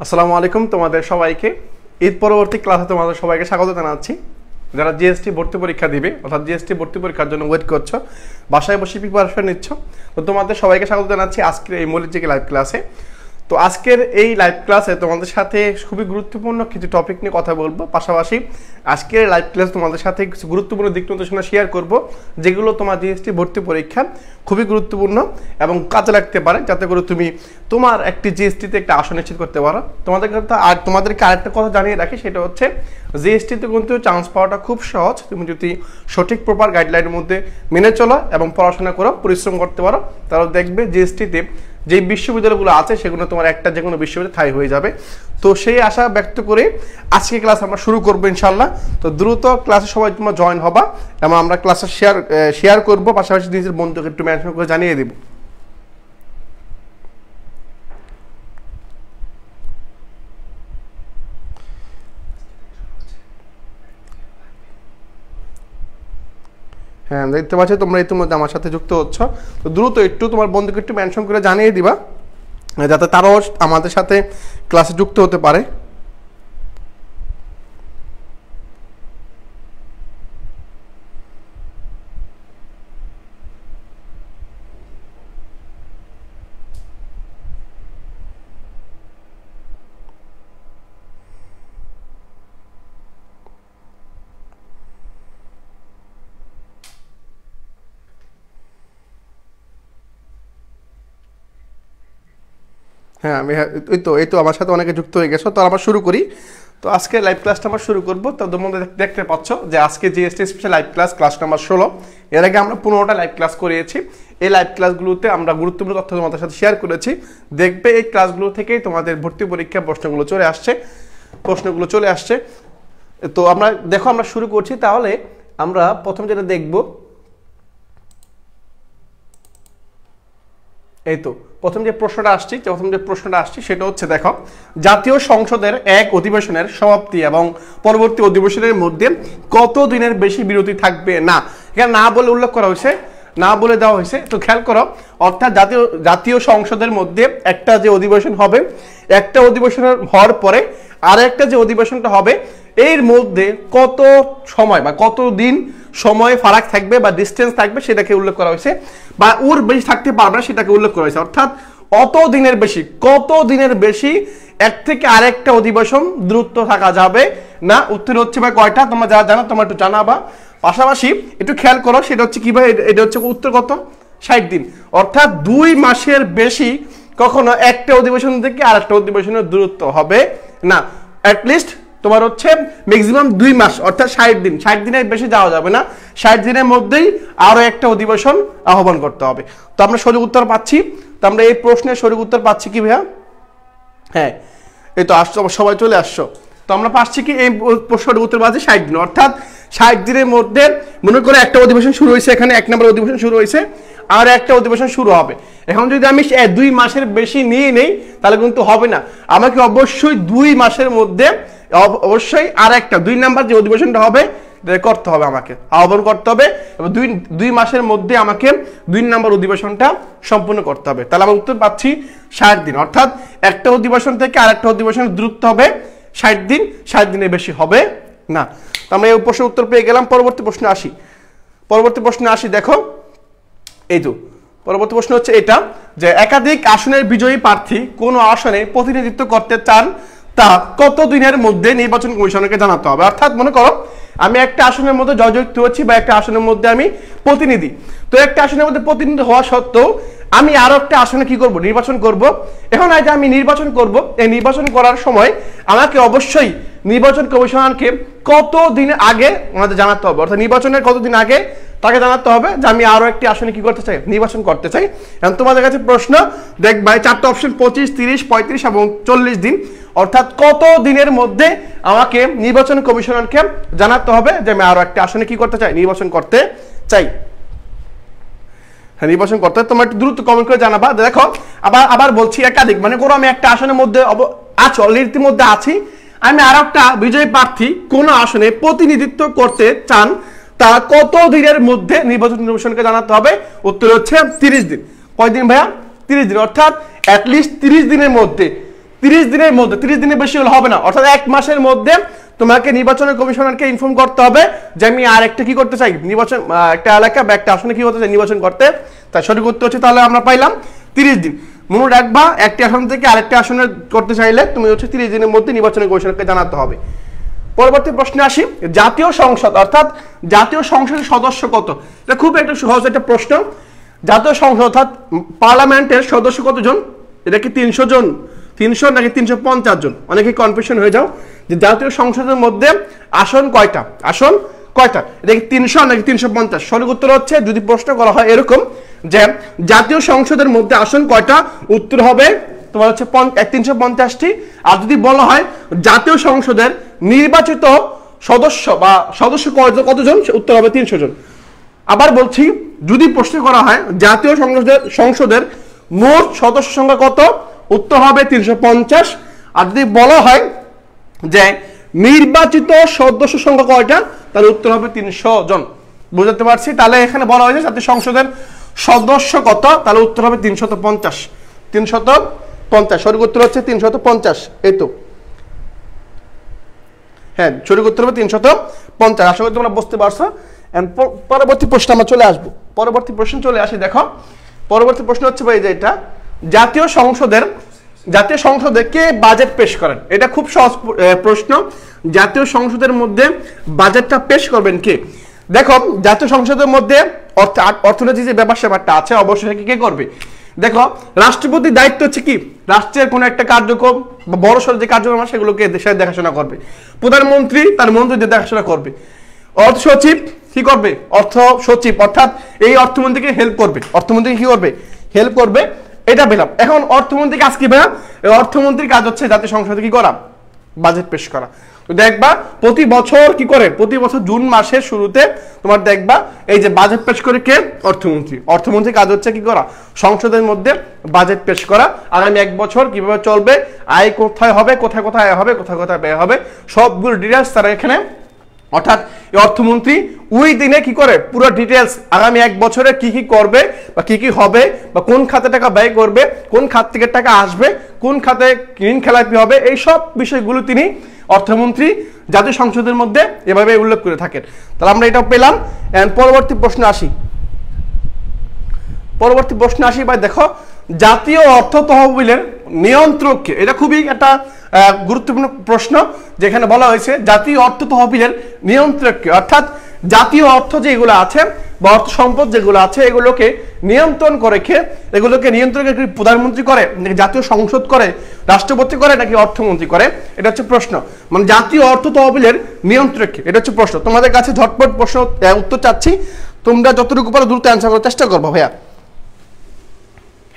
আসসালামু আলাইকুম তোমাদের সবাইকে। ঈদ পরবর্তী ক্লাসে তোমাদের সবাইকে স্বাগত জানাচ্ছি। যারা জিএসটি ভর্তি পরীক্ষা দিবে অর্থাৎ জিএসটি ভর্তি পরীক্ষার জন্য ওয়েট করছো, বাসায় বসে প্রিপারেশন নিচ্ছ, তো তোমাদের সবাইকে স্বাগত জানাচ্ছি আজকের এই মৌলিক লাইভ ক্লাসে। তো আজকের এই লাইভ ক্লাসে তোমাদের সাথে খুবই গুরুত্বপূর্ণ কিছু টপিক নিয়ে কথা বলবো, পাশাপাশি আজকের লাইভ ক্লাস তোমাদের সাথে কিছু গুরুত্বপূর্ণ দিক নির্দেশনা শেয়ার করব, যেগুলো তোমার জিএসটি ভর্তি পরীক্ষা খুবই গুরুত্বপূর্ণ এবং কাজে লাগতে পারে, যাতে করে তুমি তোমার একটি জিএসটিতে একটা আসন নিশ্চিত করতে পারো। তোমাদেরকে আরেকটা কথা জানিয়ে রাখি, সেটা হচ্ছে জিএসটিতে কিন্তু চান্স পাওয়াটা খুব সহজ, তুমি যদি সঠিক প্রপার গাইডলাইনের মধ্যে মেনে চলো এবং পড়াশোনা করো, পরিশ্রম করতে পারো, তাহলে দেখবে জিএসটিতে যে বিশ্ববিদ্যালয়গুলো আছে সেগুলো তোমার একটা যে কোনো বিশ্ববিদ্যালয় ঠাঁই হয়ে যাবে। তো সেই আশা ব্যক্ত করে আজকে ক্লাস আমরা শুরু করবো ইনশাল্লাহ। তো দ্রুত ক্লাসে সবাই তোমরা জয়েন হবা এবং আমরা ক্লাসে শেয়ার করবো, পাশাপাশি নিজের বন্ধুকে একটু মেনশন করে জানিয়ে দেব। হ্যাঁ, দেখতে পাচ্ছি তোমরা ইতিমধ্যে আমার সাথে যুক্ত হচ্ছ। তো দ্রুত একটু তোমার বন্ধুকে একটু মেনশন করে জানিয়ে দিবা, যাতে তারাও আমাদের সাথে ক্লাসে যুক্ত হতে পারে। হ্যাঁ, এই তো আমার সাথে অনেকে যুক্ত হয়ে গেছো। তো আমরা শুরু করি। তো আজকে লাইভ ক্লাসটা আমরা শুরু করবো। তো তোমরা দেখতে পাচ্ছ যে আজকে GST special live class number 16। এর আগে আমরা 15টা লাইভ ক্লাস করিয়েছি। এই লাইভ ক্লাসগুলোতে আমরা গুরুত্বপূর্ণ তথ্য তোমাদের সাথে শেয়ার করেছি। দেখবে এই ক্লাসগুলো থেকেই তোমাদের ভর্তি পরীক্ষার প্রশ্নগুলো চলে আসছে। তো আমরা শুরু করছি। তাহলে আমরা প্রথম যেটা দেখব, এই তো প্রথম যে প্রশ্নটা আসছে সেটা হচ্ছে, দেখো, জাতীয় সংসদের এক অধিবেশনের সমাপ্তি এবং পরবর্তী অধিবেশনের মধ্যে কত দিনের বেশি বিরতি থাকবে না। এখানে না বলে উল্লেখ করা হয়েছে, না বলে দেওয়া হয়েছে। তো খেয়াল করো, অর্থাৎ জাতীয় সংসদের মধ্যে একটা যে অধিবেশন হবে, একটা অধিবেশনের হওয়ার পরে আর একটা যে অধিবেশনটা হবে, এর মধ্যে কত সময় বা কত দিন সময় ফারাক থাকবে বা ডিস্টেন্স থাকবে সেটাকে উল্লেখ করা হয়েছে, বা ওর বেশি থাকতে পারবে না সেটাকে উল্লেখ করা হয়েছে। অর্থাৎ কত দিনের বেশি এক থেকে আরেকটা অধিবেশন দূরত্ব থাকা যাবে না। উত্তর হচ্ছে ভাই কয়টা, তোমরা যারা জানো তোমরা একটু জানাবা। পাশাপাশি একটু খেয়াল করো, সেটা হচ্ছে কি ভাই, এটা হচ্ছে উত্তর কত, 60 দিন। অর্থাৎ 2 মাসের বেশি কখনো একটা অধিবেশন থেকে আরেকটা অধিবেশনের দূরত্ব হবে না। অ্যাটলিস্ট তোমার হচ্ছে ম্যাক্সিমাম 2 মাস, অর্থাৎ 60 দিন। 60 দিনের বেশি যাওয়া যাবে না। 60 দিনের মধ্যেই আরো একটা অধিবেশন আহ্বান করতে হবে। তো আমরা সঠিক উত্তর পাচ্ছি। তো আমরা এই প্রশ্নের সঠিক উত্তর পাচ্ছি কি ভাইয়া? হ্যাঁ, এই তো আসছো, সবাই চলে আসছো। তো আমরা পাচ্ছি কি, এই প্রশ্নের উত্তর পাচ্ছি 60 দিন। অর্থাৎ 60 দিনের মধ্যে মনে করে একটা অধিবেশন শুরু হয়েছে, এখানে 1 নম্বর অধিবেশন শুরু হয়েছে, আর একটা অধিবেশন শুরু হবে। এখন যদি আমি 2 মাসের বেশি নিয়ে নেই তাহলে কিন্তু হবে না। আমাকে অবশ্যই 2 মাসের মধ্যে অবশ্যই আর একটা 2 নাম্বার যে অধিবেশনটা হবে করতে হবে, আমাকে আহ্বান করতে হবে, এবং 2 মাসের মধ্যে আমাকে 2 নাম্বার অধিবেশনটা সম্পূর্ণ করতে হবে। তাহলে আমরা উত্তর পাচ্ছি 60 দিন। অর্থাৎ একটা অধিবেশন থেকে আরেকটা অধিবেশনের দূরত্ব হবে 60 দিন, 60 দিনের বেশি হবে না। তো আমরা এই প্রশ্নের উত্তর পেয়ে গেলাম। পরবর্তী প্রশ্নে আসি। দেখো, এই তো পরবর্তী প্রশ্ন হচ্ছে এটা, যে একাধিক আসনের বিজয়ী প্রার্থী কোন আসনে প্রতিনিধিত্ব করতে চান তা কত দিনের মধ্যে নির্বাচন কমিশনকে জানাতে হবে। অর্থাৎ মনে করো আমি একটা আসনের মধ্যে জয়যুক্ত হচ্ছি, বা একটা আসনের মধ্যে আমি প্রতিনিধি। তো একটা আসনের মধ্যে প্রতিনিধি হওয়া সত্ত্বেও আমি আরো একটা আসনে কি করব, নির্বাচন করব। এখন এই যে আমি নির্বাচন করব, এই নির্বাচন করার সময় আমাকে অবশ্যই নির্বাচন কমিশনকে কত দিন আগে আমাদের জানাতে হবে। অর্থাৎ নির্বাচনের কতদিন আগে তাকে জানাতে হবে যে আমি আরো একটি আসনে কি করতে চাই, নির্বাচন করতে চাই। এখন তোমাদের কাছে প্রশ্ন, দেখবা 4টা অপশন 25, 30, 35 এবং 40 দিন। অর্থাৎ কত দিনের মধ্যে আমাকে নির্বাচন কমিশনারকে জানাতে হবে যে আমি আরো একটা আসনে কি করতে চাই, নির্বাচন করতে চাই। হ্যাঁ, নির্বাচন করতে তোমরা একটু দ্রুত কমেন্ট করে জানাবা। দেখো, আবার বলছি, একাধিক মানে করো আমি একটা আসনের মধ্যে আছি, অলরেডি মধ্যে আছি, আমি আর একটা বিজয়ী প্রার্থী কোন আসনে প্রতিনিধিত্ব করতে চান তা কত দিনের মধ্যে নির্বাচন কমিশনকে জানাতে হবে। উত্তর হচ্ছে 30 দিন। কয়দিন ভাইয়া? 30 দিন। অর্থাৎ অ্যাটলিস্ট 30 দিনের মধ্যে 30 দিনের মধ্যে, 30 দিনের বেশি হলে হবে না, অর্থাৎ 1 মাসের মধ্যে তোমাকে নির্বাচনের কমিশনারকে ইনফর্ম করতে হবে যে আমি আরেকটা কি করতে চাই, নির্বাচন, একটা এলাকা বা একটা আসনে কি করতে চাই, নির্বাচন করতে। তাই সঠিক উত্তর হচ্ছে তাহলে আমরা পাইলাম 30 দিন। মনে রাখবা একটি আসন থেকে আরেকটা আসনে করতে চাইলে তুমি হচ্ছে 30 দিনের মধ্যে নির্বাচনের কমিশনারকে জানাতে হবে। পরবর্তী প্রশ্নে আসি, জাতীয় সংসদ অর্থাৎ জাতীয় সংসদের সদস্য কত? এটা খুব একটা সহজ একটা প্রশ্ন। জাতীয় সংসদ অর্থাৎ পার্লামেন্টের সদস্য কতজন? এটা কি 300 জন, 300 নাকি 350 জন? অনেকে কনফিউশন হয়ে যাও যে জাতীয় সংসদের মধ্যে আসন কয়টা, আসন কয়টা, এটা কি 300 নাকি 350? সঠিক উত্তর হচ্ছে, যদি প্রশ্ন করা হয় এরকম যে জাতীয় সংসদের মধ্যে আসন কয়টা, উত্তর হবে তোমার হচ্ছে 350টি। আর যদি বলা হয় জাতীয় সংসদের নির্বাচিত সদস্য বা সদস্য কতজন, উত্তর হবে 300 জন। আবার বলছি, যদি প্রশ্ন করা হয় জাতীয় সংসদের মোট সদস্য সংখ্যা কত, উত্তর হবে 350। আর যদি বলা হয় যে নির্বাচিত সদস্য সংখ্যা কয়টা, তাহলে উত্তর হবে 300 জন। বুঝতে পারছি? তাহলে এখানে বলা হয়েছে জাতীয় সংসদের সদস্য কত, তাহলে উত্তর হবে 350। 350 সঠিক উত্তর হচ্ছে 350। এই তো, হ্যাঁ সঠিক উত্তর হবে 350। আশা করি তোমরা বুঝতে পারছো। পরবর্তী প্রশ্ন আমরা চলে আসবো, পরবর্তী প্রশ্ন চলে আসি। দেখো পরবর্তী প্রশ্ন হচ্ছে ভাই যে এটা জাতীয় সংসদে কে বাজেট পেশ করেন? এটা খুব সহজ প্রশ্ন। জাতীয় সংসদের মধ্যে বাজেটটা পেশ করবেন কে? দেখো জাতীয় সংসদের মধ্যে অর্থনৈতিক যে ব্যাপার স্যাপারটা আছে অবশ্যই কে করবে? দেখো রাষ্ট্রপতির দায়িত্ব হচ্ছে কি, রাষ্ট্রের কোনো একটা কার্যক্রম বা বড় সড় যে কার্যক্রম আছে সেগুলোকে দেশের দেখাশোনা করবে। প্রধানমন্ত্রী তার মন্ত্রীদের দেখাশোনা করবে। অর্থ সচিব কি করবে? অর্থ সচিব অর্থাৎ এই অর্থমন্ত্রীকে হেল্প করবে, অর্থমন্ত্রী কি করবে? হেল্প করবে। এটা পেলাম। এখন অর্থমন্ত্রী কাজ কি ভাইয়া? অর্থমন্ত্রীর কাজ হচ্ছে জাতীয় সংসদে কি করা? বাজেট পেশ করা। তো দেখবা প্রতি বছর কি করে, প্রতি বছর জুন মাসের শুরুতে তোমার দেখবা এই যে বাজেট পেশ করে কে? অর্থমন্ত্রী। অর্থমন্ত্রীর কাজ হচ্ছে কি করা? সংসদের মধ্যে বাজেট পেশ করা। আগামী 1 বছর কিভাবে চলবে, আয় কোথায় হবে, কোথায় কোথায় আয় হবে, কোথায় কোথায় ব্যয় হবে, সবগুলো ডিটেলস তারা এখানে, অর্থাৎ এই অর্থমন্ত্রী ওই দিনে কি করে পুরো ডিটেলস আগামী 1 বছরে কি কি করবে বা কি কি হবে বা কোন খাতে টাকা ব্যয় করবে, কোন খাত থেকে টাকা আসবে, কোন খাতে ঋণ খেলাপি হবে, এই সব বিষয়গুলো তিনি অর্থমন্ত্রী জাতীয় সংসদের মধ্যে এভাবে উল্লেখ করে থাকেন। তাহলে আমরা এটাও পেলাম। পরবর্তী প্রশ্ন আসি, পরবর্তী প্রশ্ন আসি ভাই দেখো জাতীয় অর্থ তহবিলের নিয়ন্ত্রককে? এটা খুবই একটা গুরুত্বপূর্ণ প্রশ্ন, যেখানে বলা হয়েছে জাতীয় অর্থ তহবিলের নিয়ন্ত্রককে, অর্থাৎ জাতীয় অর্থ যেগুলো আছে বা অর্থ সম্পদ যেগুলো আছে এগুলোকে নিয়ন্ত্রণ করে কে? এগুলোকে নিয়ন্ত্রণ করে প্রধানমন্ত্রী করে, নাকি জাতীয় সংসদ করে, রাষ্ট্রপতি করে, নাকি অর্থমন্ত্রী করে? এটা হচ্ছে প্রশ্ন। মানে জাতীয় অর্থ তহবিলের নিয়ন্ত্রককে, এটা হচ্ছে প্রশ্ন। তোমাদের কাছে ঝটপট প্রশ্ন উত্তর চাচ্ছি, তোমরা যতটুকু পারো দ্রুত অ্যান্সার করার চেষ্টা করবো ভাইয়া।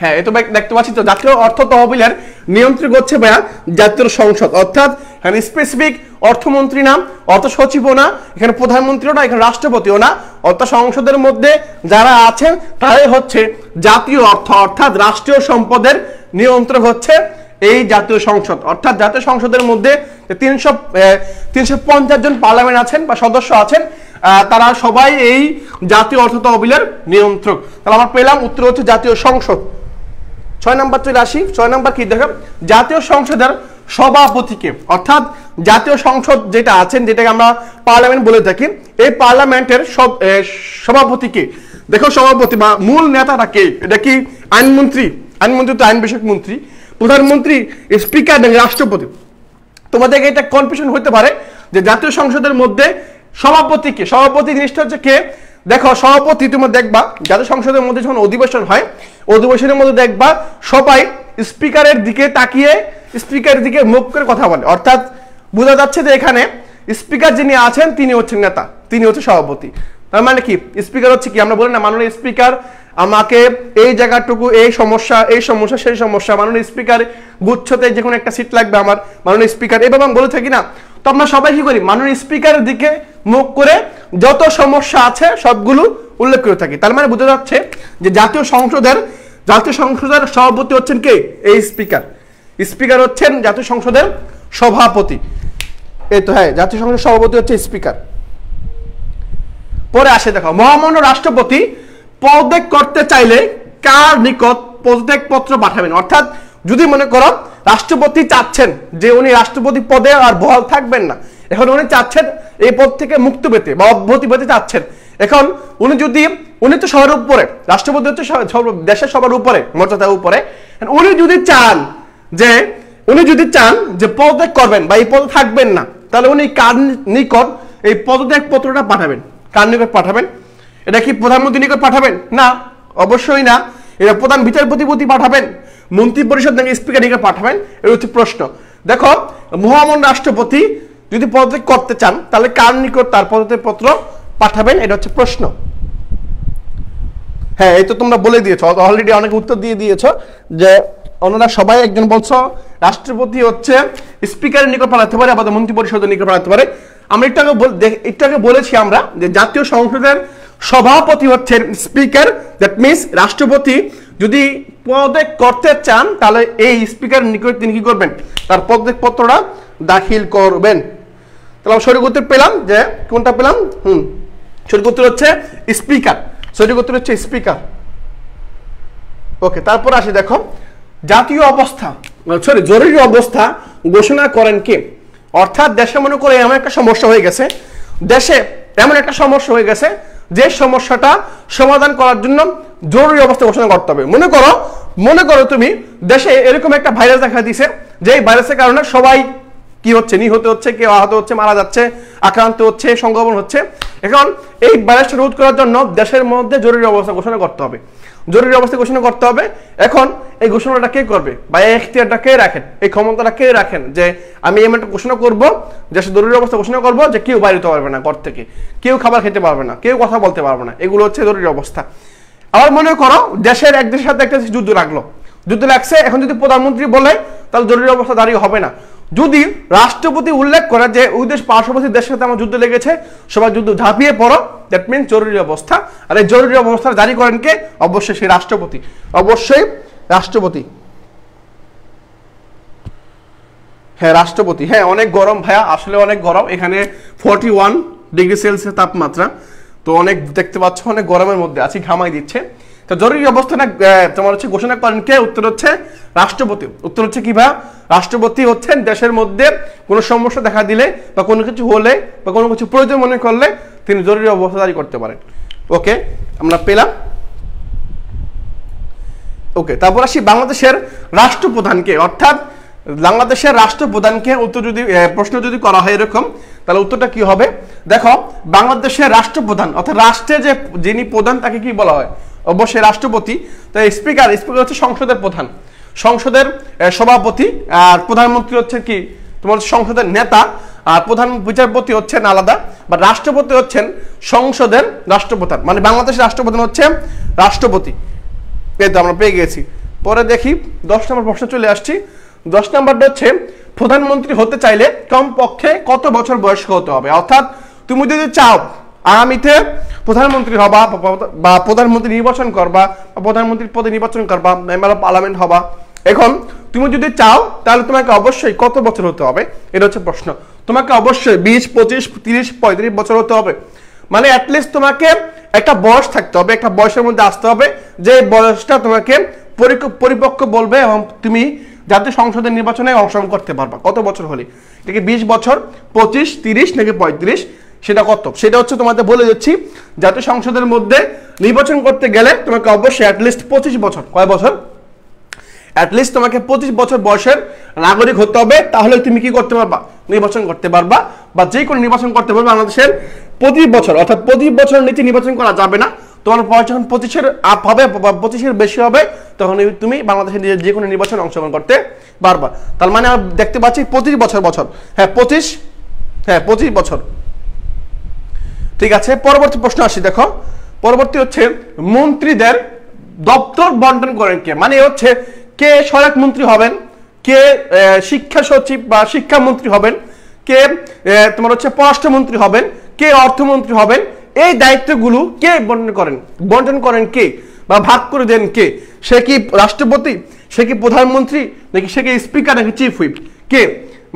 হ্যাঁ এই তো দেখতে পাচ্ছি তো জাতীয় অর্থ তহবিলের নিয়ন্ত্রক হচ্ছে ভাইয়া জাতীয় সংসদ, অর্থাৎ এখানে স্পেসিফিক অর্থমন্ত্রী না, অর্থ সচিবও না, এখানে প্রধানমন্ত্রীও না, এখানে রাষ্ট্রপতিও না, অর্থ সংসদের মধ্যে যারা আছেন তারাই হচ্ছে জাতীয় অর্থ অর্থাৎ রাষ্ট্রীয় সম্পদের নিয়ন্ত্রক হচ্ছে এই জাতীয় সংসদ। অর্থাৎ জাতীয় সংসদের মধ্যে 350 জন পার্লামেন্ট আছেন বা সদস্য আছেন, তারা সবাই এই জাতীয় অর্থ তহবিলের নিয়ন্ত্রক। তাহলে আমরা পেলাম উত্তর হচ্ছে জাতীয় সংসদ। 6 নম্বর চলে আসি। 6 নম্বর কি দেখো জাতীয় সংসদের সভাপতিকে, অর্থাৎ জাতীয় সংসদ যেটা আছেন যেটাকে আমরা পার্লামেন্ট বলে থাকি, এই পার্লামেন্টের সভাপতিকে। দেখো সভাপতি বা মূল নেতাটা কে? এটা কি আইনমন্ত্রী? আইনমন্ত্রী তো আইন বিষয়ক মন্ত্রী, প্রধানমন্ত্রী, স্পিকার নাকি রাষ্ট্রপতি? তোমাদের এটা কনফিউশন হতে পারে যে জাতীয় সংসদের মধ্যে সভাপতিকে, সভাপতি জিনিসটা হচ্ছে কে? দেখো সভাপতি তোমরা দেখবা জাতীয় সংসদের মধ্যে যখন অধিবেশন হয়, অধিবেশনের মধ্যে দেখবা সবাই স্পিকারের দিকে তাকিয়ে স্পিকারের দিকে মুখ করে কথা বলে, অর্থাৎ বোঝা যাচ্ছে যে এখানে স্পিকার যিনি আছেন তিনি হচ্ছেন নেতা, তিনি হচ্ছে সভাপতি। তার মানে কি স্পিকার হচ্ছে কি, আমরা বলি না মাননীয় স্পিকার আমাকে এই জায়গাটুকু এই সমস্যা সেই সমস্যা, মাননীয় স্পিকার গুচ্ছতে যে কোনো একটা সিট লাগবে আমার, মাননীয় স্পিকার, এভাবে আমি বলে থাকি না? তো আমরা সবাই কি করি মাননীয় স্পিকারের দিকে মুখ করে যত সমস্যা আছে সবগুলো উল্লেখ করে থাকি। তার মানে বোঝা যাচ্ছে যে জাতীয় সংসদের সভাপতি হচ্ছেন কে? এই স্পিকার। স্পিকার হচ্ছেন জাতীয় সংসদের সভাপতি। এই তো হ্যাঁ, জাতীয় সংসদের সভাপতি হচ্ছে স্পিকার। পরে আসে দেখো মহামান্য রাষ্ট্রপতি পদত্যাগ করতে চাইলে কার নিকট পদত্যাগ পত্র পাঠাবেন? অর্থাৎ যদি মনে করো রাষ্ট্রপতি চাচ্ছেন যে উনি রাষ্ট্রপতি পদে আর বহাল থাকবেন না, এখন উনি চাচ্ছেন এই পদ থেকে মুক্তি পেতে বা অব্যাহতি পেতে চাচ্ছেন। এখন উনি তো সবার উপরে, রাষ্ট্রপতি হচ্ছে দেশের সবার উপরে, মর্যাদার উপরে। উনি যদি চান যে পদত্যাগ করবেন বা এই পদে থাকবেন না, তাহলে উনি কার নিকট এই পদত্যাগ পত্রটা পাঠাবেন? কার নিকট পাঠাবেন? এটা কি প্রধানমন্ত্রীর নিকট পাঠাবেন? না, অবশ্যই না। এটা প্রধান বিচারপতি পাঠাবেন, মন্ত্রী পরিষদ নাকি স্পিকার নিকট পাঠাবেন? এটা হচ্ছে প্রশ্ন। দেখো, মহামান্য রাষ্ট্রপতি যদি পদত্যাগ করতে চান তাহলে কার নিকট তার পদত্যাগ পত্র পাঠাবেন? এটা হচ্ছে প্রশ্ন। হ্যাঁ, এই তো তোমরা বলে দিয়েছো, অলরেডি অনেক উত্তর দিয়ে দিয়েছো যে ওনারা সবাই, একজন বলছো রাষ্ট্রপতি হচ্ছে স্পিকারের নিকট পাঠাতে পারে, আবার মন্ত্রী পরিষদের নিকট পাঠাতে পারে। আমরা একটু আগে বলেছি আমরা যে জাতীয় সংসদের সভাপতি হচ্ছেন স্পিকার। দ্যাট মিনস রাষ্ট্রপতি যদি পদত্যাগ করতে চান তাহলে এই স্পিকারের নিকট তিনি কি করবেন? তার পদত্যাগ পত্রটা দাখিল করবেন। তাহলে সঠিক উত্তর পেলাম যে কোনটা পেলাম? সঠিক উত্তর হচ্ছে স্পিকার। সঠিক উত্তর হচ্ছে স্পিকার। ওকে, তারপর আসি, দেখো জাতীয় অবস্থা, জরুরি অবস্থা ঘোষণা করেন কে? অর্থাৎ দেশে মনে করে এমন একটা সমস্যা হয়ে গেছে, যে সমস্যাটা সমাধান করার জন্য জরুরি অবস্থা ঘোষণা করতে হবে। মনে করো তুমি দেশে এরকম একটা ভাইরাস দেখা দিয়েছে, যে ভাইরাসের কারণে সবাই কি হচ্ছে? নিহত হচ্ছে, কেউ আহত হচ্ছে, মারা যাচ্ছে, আক্রান্ত হচ্ছে, সংক্রমণ হচ্ছে। এখন এই ভাইরাসটা রোধ করার জন্য দেশের মধ্যে জরুরি অবস্থা ঘোষণা করতে হবে। এখন এই ঘোষণাটা কে করবে বা এই এখতিয়ারটা কে রাখেন, এই ক্ষমতাটা কে রাখেন যে আমি এমনটা ঘোষণা করব, দেশে জরুরি অবস্থা ঘোষণা করব যে কেউ বাইরে হতে পারবে না ঘর থেকে, কেউ খাবার খেতে পারবে না, কেউ কথা বলতে পারবে না। এগুলো হচ্ছে জরুরি অবস্থা। আবার মনে করো এক দেশের সাথে একটা যুদ্ধ লাগছে, এখন যদি প্রধানমন্ত্রী বলে তাহলে জরুরি অবস্থা দাঁড়িয়ে হবে না। যদি রাষ্ট্রপতি উল্লেখ করে যে ওই দেশ পার্শ্ববর্তী দেশের সাথে আমার যুদ্ধ লেগেছে, সবাই যুদ্ধ ঝাঁপিয়ে পড়ো, দ্যাট মিনস জরুরি অবস্থা। আর এই জরুরি অবস্থা জারি করেন কে? অবশ্যই সেই রাষ্ট্রপতি, হ্যাঁ রাষ্ট্রপতি। হ্যাঁ, অনেক গরম ভাইয়া, আসলে অনেক গরম এখানে, 41 ডিগ্রি সেলসিয়াস তাপমাত্রা। তো অনেক দেখতে পাচ্ছ, অনেক গরমের মধ্যে আছি, ঘামাই দিচ্ছে। তো জরুরি অবস্থাটা তোমার হচ্ছে ঘোষণা করেন কে? উত্তর হচ্ছে রাষ্ট্রপতি। উত্তর হচ্ছে কি ভাই? রাষ্ট্রপতি হচ্ছেন দেশের মধ্যে কোনো সমস্যা দেখা দিলে বা কোনো কিছু হলে বা কোনো কিছু প্রয়োজন মনে করলে তিনি জরুরি অবস্থা জারি করতে পারেন। ওকে, আমরা পেলাম। ওকে, তারপর আসি বাংলাদেশের রাষ্ট্রপ্রধানকে, অর্থাৎ বাংলাদেশের রাষ্ট্রপ্রধানকে প্রশ্ন যদি করা হয় এরকম, তাহলে উত্তরটা কি হবে? দেখো, বাংলাদেশের রাষ্ট্রপ্রধান অর্থাৎ রাষ্ট্রের যিনি প্রধান তাকে কি বলা হয়? অবশ্যই রাষ্ট্রপতি। তাই স্পিকার হচ্ছে সংসদের প্রধান, সংসদের সভাপতি। আর প্রধানমন্ত্রী হচ্ছে কি তোমার সংসদের নেতা, আর প্রধান বিচারপতি হচ্ছেন আলাদা, বা রাষ্ট্রপতি হচ্ছেন সংসদের রাষ্ট্রপ্রধান। মানে বাংলাদেশের রাষ্ট্রপ্রধান হচ্ছে রাষ্ট্রপতি। এই তো আমরা পেয়ে গেছি। পরে দেখি 10 নম্বর প্রশ্ন চলে আসছি। 10 নম্বরটা হচ্ছে প্রধানমন্ত্রী হতে চাইলে কমপক্ষে কত বছর বয়স্ক হতে হবে? অর্থাৎ তুমি যদি চাও আগামীতে প্রধানমন্ত্রী হবা বা প্রধানমন্ত্রী নির্বাচন করবা বা প্রধানমন্ত্রীর পদে নির্বাচন করবা, মেম্বার অফ পার্লামেন্ট হবা, এখন তুমি যদি চাও তাহলে তোমাকে অবশ্যই কত বছর হতে হবে? এটা হচ্ছে প্রশ্ন। তোমাকে অবশ্যই 20, 25, 30, 35 বছর হতে হবে। মানে অ্যাটলিস্ট তোমাকে একটা বয়স থাকতে হবে, একটা বয়সের মধ্যে আসতে হবে যে বয়সটা তোমাকে পরিপক্ক বলবে এবং তুমি জাতীয় সংসদের নির্বাচনে অংশগ্রহণ করতে পারবা। কত বছর হলে? এটা কি 20 বছর, 25, 30 নাকি 35? সেটা কত? সেটা হচ্ছে তোমাদের বলে দিচ্ছি। জাতীয় সংসদের মধ্যে নির্বাচন করতে গেলে তোমাকে অবশ্যই অ্যাটলিস্ট 25 বছর, কয় বছর? অ্যাটলিস্ট তোমাকে 25 বছর বয়সের নাগরিক হতে হবে, তাহলে তুমি কি করতে পারবা? নির্বাচন করতে পারবা, বা যে কোনো নির্বাচন করতে পারবা। বাংলাদেশের 25 বছর, অর্থাৎ 25 বছরের নিচে নির্বাচন করা যাবে না। তোমার বয়স যখন 25-এর আপ হবে বা 25-এর বেশি হবে, তখন তুমি বাংলাদেশের যে কোনো নির্বাচনে অংশগ্রহণ করতে পারবা। তার মানে আমরা দেখতে পাচ্ছি 25 বছর। হ্যাঁ 25 বছর। ঠিক আছে, পরবর্তী প্রশ্ন আসি। দেখো, পরবর্তী হচ্ছে মন্ত্রীদের দপ্তর বন্টন করেন কে? মানে হচ্ছে কে সড়ক মন্ত্রী হবেন, কে শিক্ষা সচিব বা শিক্ষামন্ত্রী হবেন, কে তোমার হচ্ছে পররাষ্ট্রমন্ত্রী হবেন, কে অর্থমন্ত্রী হবেন, এই দায়িত্বগুলো কে বন্টন করেন কে বা ভাগ করে দেন কে? সে কি রাষ্ট্রপতি, সে কি প্রধানমন্ত্রী, নাকি সে কি স্পিকার, নাকি চিফ হুইপ? কে?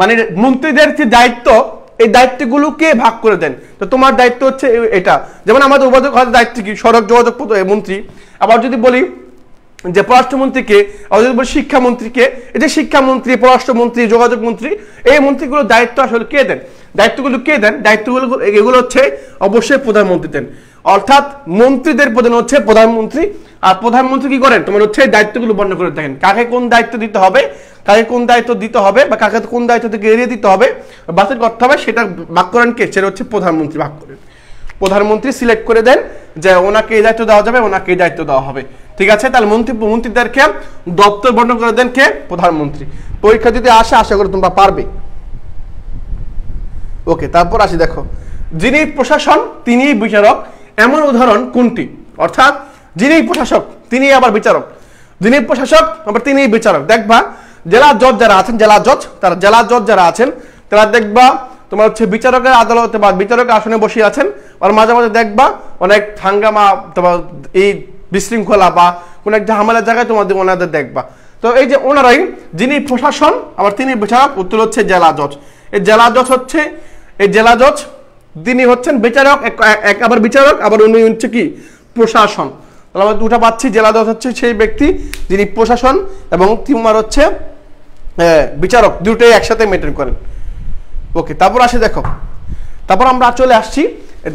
মানে মন্ত্রীদের যে দায়িত্ব, এই দায়িত্বগুলো কে ভাগ করে দেন? তো তোমার দায়িত্ব হচ্ছে এটা। যেমন আমাদের দায়িত্ব কি? সড়ক যোগাযোগ মন্ত্রী। আবার যদি বলি যে পররাষ্ট্রমন্ত্রীকে, শিক্ষামন্ত্রীকে, এই যে শিক্ষামন্ত্রী, পররাষ্ট্রমন্ত্রী, যোগাযোগ মন্ত্রী, এই মন্ত্রীগুলোর দায়িত্ব আসলে কে দেন? দায়িত্বগুলো কে দেন? দায়িত্বগুলো এগুলো হচ্ছে অবশ্যই প্রধানমন্ত্রী দেন। অর্থাৎ মন্ত্রীদের প্রধান হচ্ছে প্রধানমন্ত্রী। আর প্রধানমন্ত্রী কি করেন? তোমার হচ্ছে দায়িত্বগুলো বর্ণনা করে দেখেন, কাকে কোন দায়িত্ব দিতে হবে, কাকে কোন দায়িত্ব দিতে হবে, বা কাকে কোন দায়িত্ব থেকে এড়িয়ে দিতে হবে, বাতিল করতে হবে, সেটা ভাগ করেন কে? সেটা হচ্ছে প্রধানমন্ত্রী ভাগ করেন। প্রধানমন্ত্রী সিলেক্ট করে দেন যে ওনাকে এই দায়িত্ব দেওয়া যাবে, ওনাকে এই দায়িত্ব দেওয়া হবে। ঠিক আছে, তাহলে মন্ত্রীদেরকে দপ্তর বর্ণনা করে দেন কে? প্রধানমন্ত্রী। পরীক্ষা যদি আসে, আশা করি তোমরা পারবে। ওকে, তারপর আসি দেখো, যিনি প্রশাসন তিনি বিচারক, এমন উদাহরণ কোনটি? অর্থাৎ যিনি প্রশাসক তিনি আবার বিচারক, যিনি প্রশাসক আবার তিনি বিচারক। দেখবা জেলা জজ যারা আছেন, জেলা জজ যারা আছেন তারা দেখবা তোমার হচ্ছে বিচারকের আদালতে বা বিচারকের আসনে বসে আছেন। আর মাঝে মাঝে দেখবা অনেক হাঙ্গামা, তোমার এই বিশৃঙ্খলা বা কোন এক ঝামেলার জায়গায় তোমাদের ওনাদের দেখবা। তো এই যে ওনারাই যিনি প্রশাসন আবার তিনি বিচারক, উত্তর হচ্ছে জেলা জজ। এই জেলা জজ হচ্ছে, এই জেলা জজ তিনি হচ্ছেন বিচারক, আবার বিচারক, আবার উনি হচ্ছে কি? প্রশাসন। তাহলে আমরা দুটা পাচ্ছি, জেলা জজ হচ্ছে সেই ব্যক্তি যিনি প্রশাসন এবং তোমার হচ্ছে বিচারক, দুটোই একসাথে মেনটেন করেন। ওকে, তারপর আসে দেখো, তারপর আমরা চলে আসছি